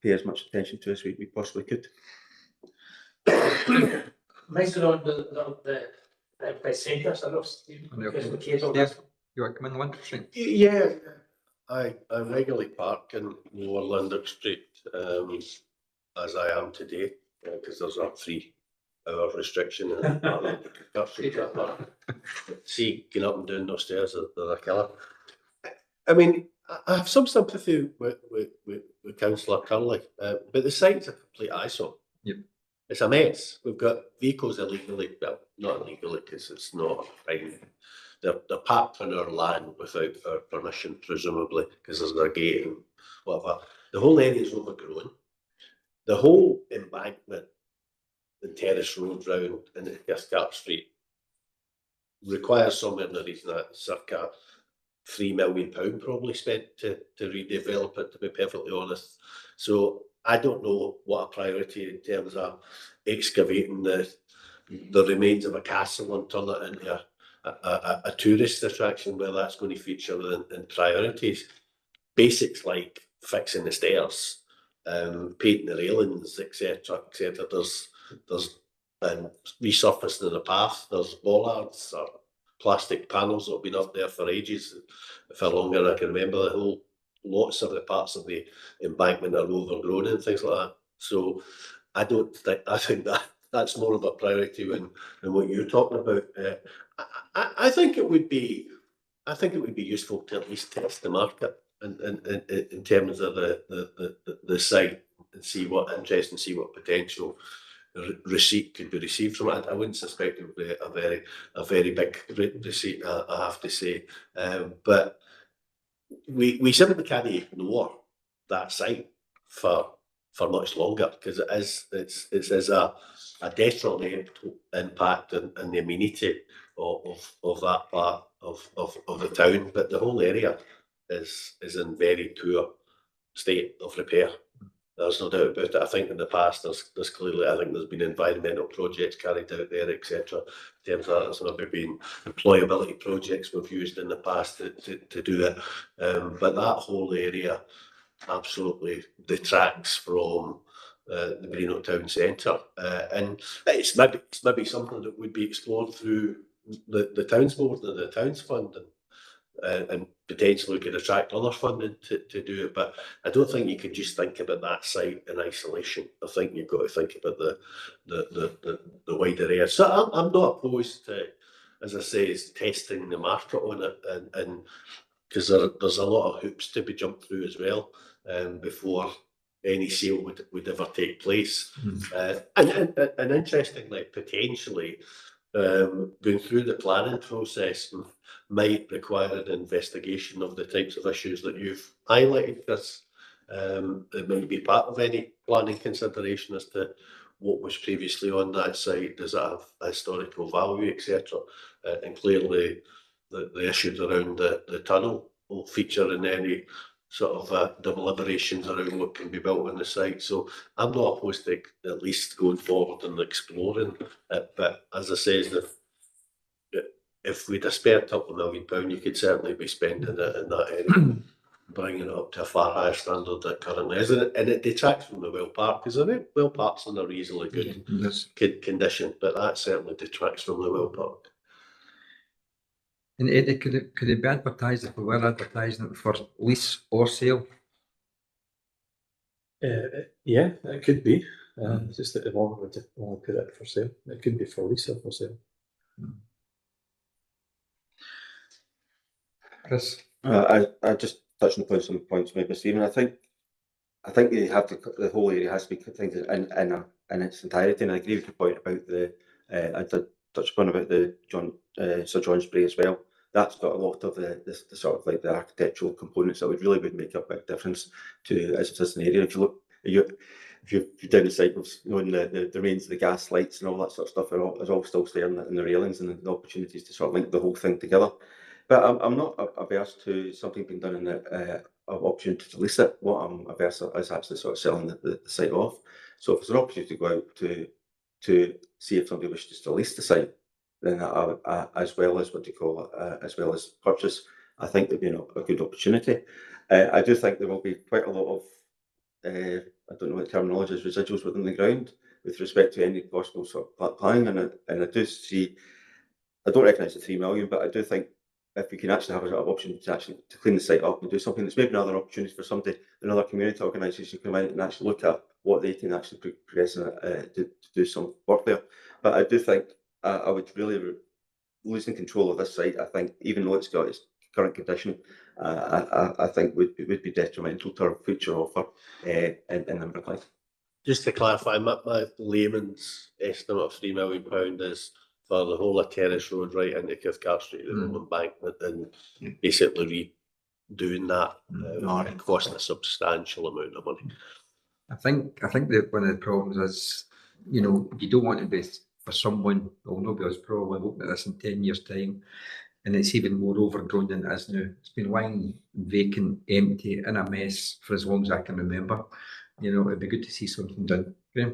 pay as much attention to as we possibly could. Nice on the centre, sort of. You want to come in London Street? Yeah, I regularly park in Lower London Street, as I am today, because there's a 3-hour restriction. See, getting up and down those stairs, they're a killer. I mean, I have some sympathy with Councillor Curley, but the site's a complete eyesore. Yep. It's a mess. We've got vehicles illegally, well, not illegally because it's not a crime. They're parked on our land without our permission, presumably, because there's a gate and whatever. The whole area is overgrown. The whole embankment and terrace road round in Giscard Street requires somewhere in the region of circa £3 million probably spent to redevelop it, to be perfectly honest. So I don't know what a priority in terms of excavating the remains of a castle and turn it into a tourist attraction, where that's going to feature in priorities. Basics like fixing the stairs, painting the railings, etc., etc. There's and resurfacing the path. There's bollards or plastic panels that have been up there for ages, for longer than I can remember. The whole lots of the parts of the embankment are overgrown and things like that. So I think that's more of a priority than what you're talking about. I think it would be useful to at least test the market in terms of the site and see what interest and see what potential receipt could be received from it. I wouldn't suspect it would be a very big receipt, I have to say, but we simply can't ignore that site for much longer, because it is a detrimental impact on the amenity of that part of the town. But the whole area is in very poor state of repair. There's no doubt about it. I think in the past there's clearly, I think there's been environmental projects carried out there, etc. In terms of that, there's maybe been employability projects we've used in the past to do it. But that whole area absolutely detracts from the Greenock Town Centre, and it's maybe something that would be explored through the Towns Board and the Towns Fund, and potentially could attract other funding to do it. But I don't think you can just think about that site in isolation. I think you've got to think about the wider area. So I'm not opposed to, as I say, is testing the market on it, and because there's a lot of hoops to be jumped through as well before any sale would ever take place. And interestingly, potentially going through the planning process might require an investigation of the types of issues that you've highlighted, Chris. It might be part of any planning consideration as to what was previously on that site. Does it have historical value, etc.? And clearly the issues around the tunnel will feature in any sort of deliberations around what can be built on the site. So I'm not opposed to at least going forward and exploring it. But as I say, if we'd have spare £2 million, you could certainly be spending it in that area, bringing it up to a far higher standard than it currently is. And it detracts from the Well Park, because the Well Park's in a reasonably good condition, but that certainly detracts from the Well Park. And Eddie, could it be advertised if we were advertising it for lease or sale? Yeah, it could be. Just at the moment we just want to put it for sale. It could be for lease or for sale. Chris? I just touching upon some points maybe, Stephen. I think you have to, the whole area has to be things in its entirety, and I agree with your point about I did touch upon about the Sir John Spray as well. That's got a lot of the sort of like the architectural components that would make a big difference to as it is an area. If you look, if you're down the site of knowing the range of the gas lights and all that sort of stuff is all still there in the railings, and the opportunities to sort of link the whole thing together. But I'm not averse to something being done in the opportunity to lease it. What I'm averse is actually sort of selling the site off. So if there's an opportunity to go out to see if somebody wishes to lease the site, then as well as as well as purchase, I think there'd be a good opportunity. I do think there will be quite a lot of I don't know what the terminology is, residuals within the ground with respect to any possible sort of planning, and I do see. I don't recognise the 3 million, but I do think if we can actually have an option to clean the site up and do something, there's maybe another opportunity for somebody, another community organisation to come in and actually look at what they can actually progress to do some work there. But I do think I would really losing control of this site. I think even though it's got its current condition, I think would be detrimental to our future offer in Inverclyde. Just to clarify, my layman's estimate of £3 million is for the whole of Terrace Road right into Cathcart Street, the Roman Embankment, and basically redoing that it cost a substantial amount of money. I think that one of the problems is, you don't want to be for someone, well, nobody is probably looking at this in 10 years' time, and it's even more overgrown than it is now. It's been lying vacant, empty, in a mess for as long as I can remember. It'd be good to see something done. Graham?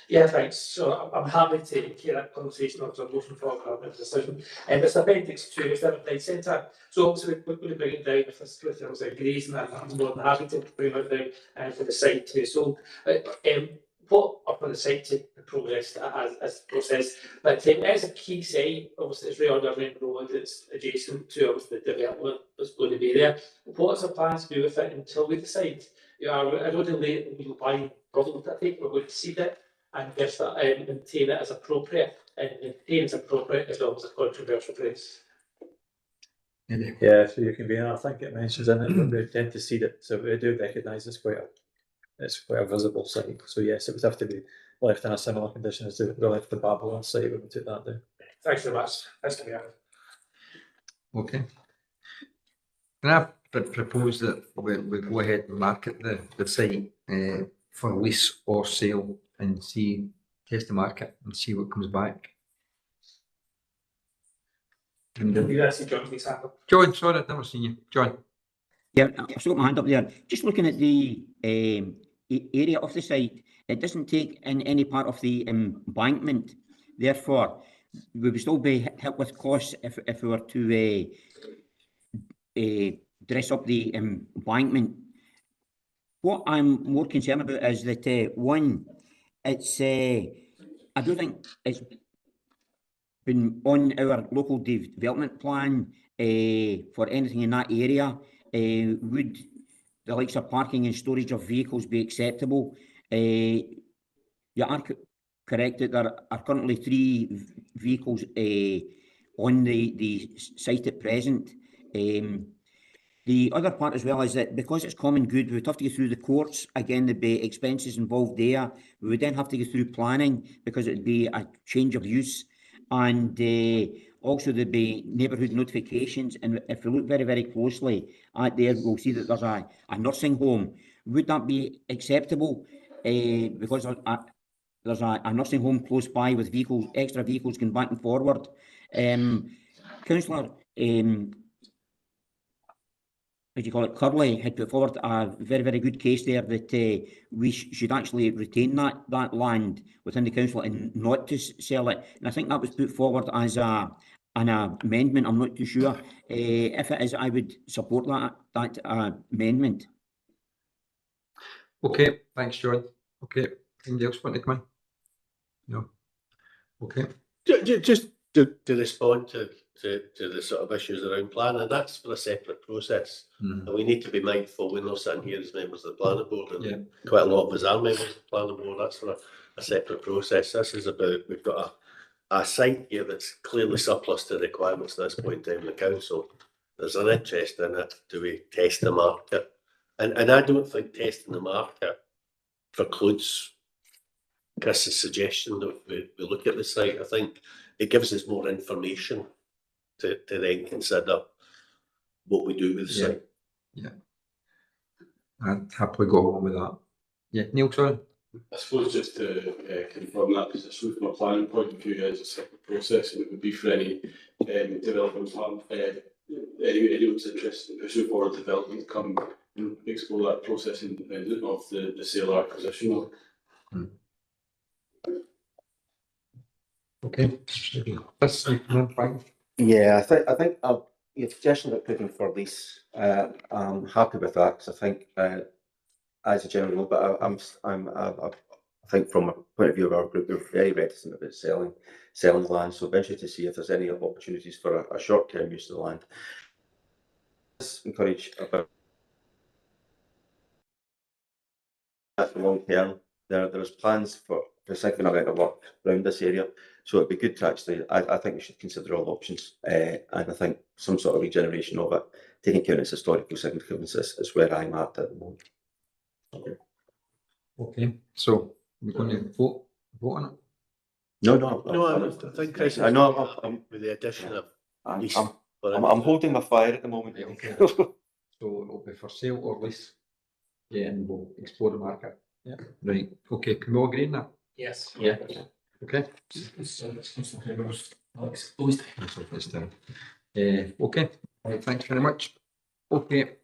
Yeah, thanks. So I'm happy to hear that conversation of the motion for a decision. And it's appendix 2, it's the Everdesign Centre. So obviously we're going to bring it down if the solicitor agrees, and I'm more than happy to bring it down for the site to be sold. What are for the site to progress as process? But as a key site, obviously it's right on the main road, it's adjacent to obviously the development that's going to be there. What is the plan to do with it until we decide? I know the legal buying problem, I think we're going to see that and just maintain it as appropriate, and maintain as appropriate as well as a controversial place. Yeah, so you can be, I think it mentions in it that we tend to see it, so we do recognise it's quite a visible site. So yes, it would have to be left in a similar condition as we left the Babylon site when we took that down. Thanks very much. That's to be out. Okay. Can I propose that we go ahead and market the site for lease or sale and test the market and see what comes back? And, John, sorry, I've never seen you. John. Yeah, I've still got my hand up there. Just looking at the area of the site, it doesn't take in any part of the embankment. Therefore, we would still be hit with costs if we were to dress up the embankment. What I'm more concerned about is that one, it's I don't think it's been on our local development plan for anything in that area. Would the likes of parking and storage of vehicles be acceptable? You are correct that there are currently 3 vehicles on the site at present. The other part as well is that because it's common good, we would have to go through the courts. Again, there'd be expenses involved there. We would then have to go through planning because it'd be a change of use. And also there'd be neighbourhood notifications. And if we look very, very closely at there, we'll see that there's a nursing home. Would that be acceptable? Because there's a nursing home close by with extra vehicles going back and forward. Councillor, what do you call it, Curley had put forward a very, very good case there that we should actually retain that land within the council and not to sell it. And I think that was put forward as an amendment. I'm not too sure. If it is, I would support that amendment. Okay, thanks, John. Okay, anybody else want to come in? No. Okay. Just to respond to the sort of issues around planning, that's for a separate process. And we need to be mindful when we're sitting here as members of the planning board, and quite a lot of us are members of the planning board. That's for a separate process. This is about, we've got a site here that's clearly surplus to requirements at this point in time in the council. There's an interest in it. Do we test the market? And I don't think testing the market precludes Chris's suggestion that we look at the site. I think it gives us more information to then consider what we do with the site. Yeah. I'd happily go along with that. Yeah, Neil, sorry. I suppose just to confirm that position from a planning point of view, is a separate process, and it would be for any development plan, anyone's interested in pushing forward development to come and explore that process independent of the sale or acquisition. Okay. That's fine. Yeah, I think your suggestion about putting for lease, I'm happy with that, because I think, as a general rule, but I think from a point of view of our group, we're very reticent about selling land, so eventually to see if there's any opportunities for a short-term use of the land. Let's encourage about at the long term. There's plans for a significant amount of work around this area, so it'd be good to actually, I think we should consider all options, and I think some sort of regeneration of it, taking account its historical significance, is where I'm at the moment. Okay, so we're going to vote on it. No, I think Chris is with the addition of. I'm holding my fire at the moment. Yeah, okay. So it'll be for sale or lease. Yeah, and we'll explore the market. Yeah. Right. Okay. Can we all agree on that? Yes. Yeah. Okay. Okay. Right, thanks very much. Okay.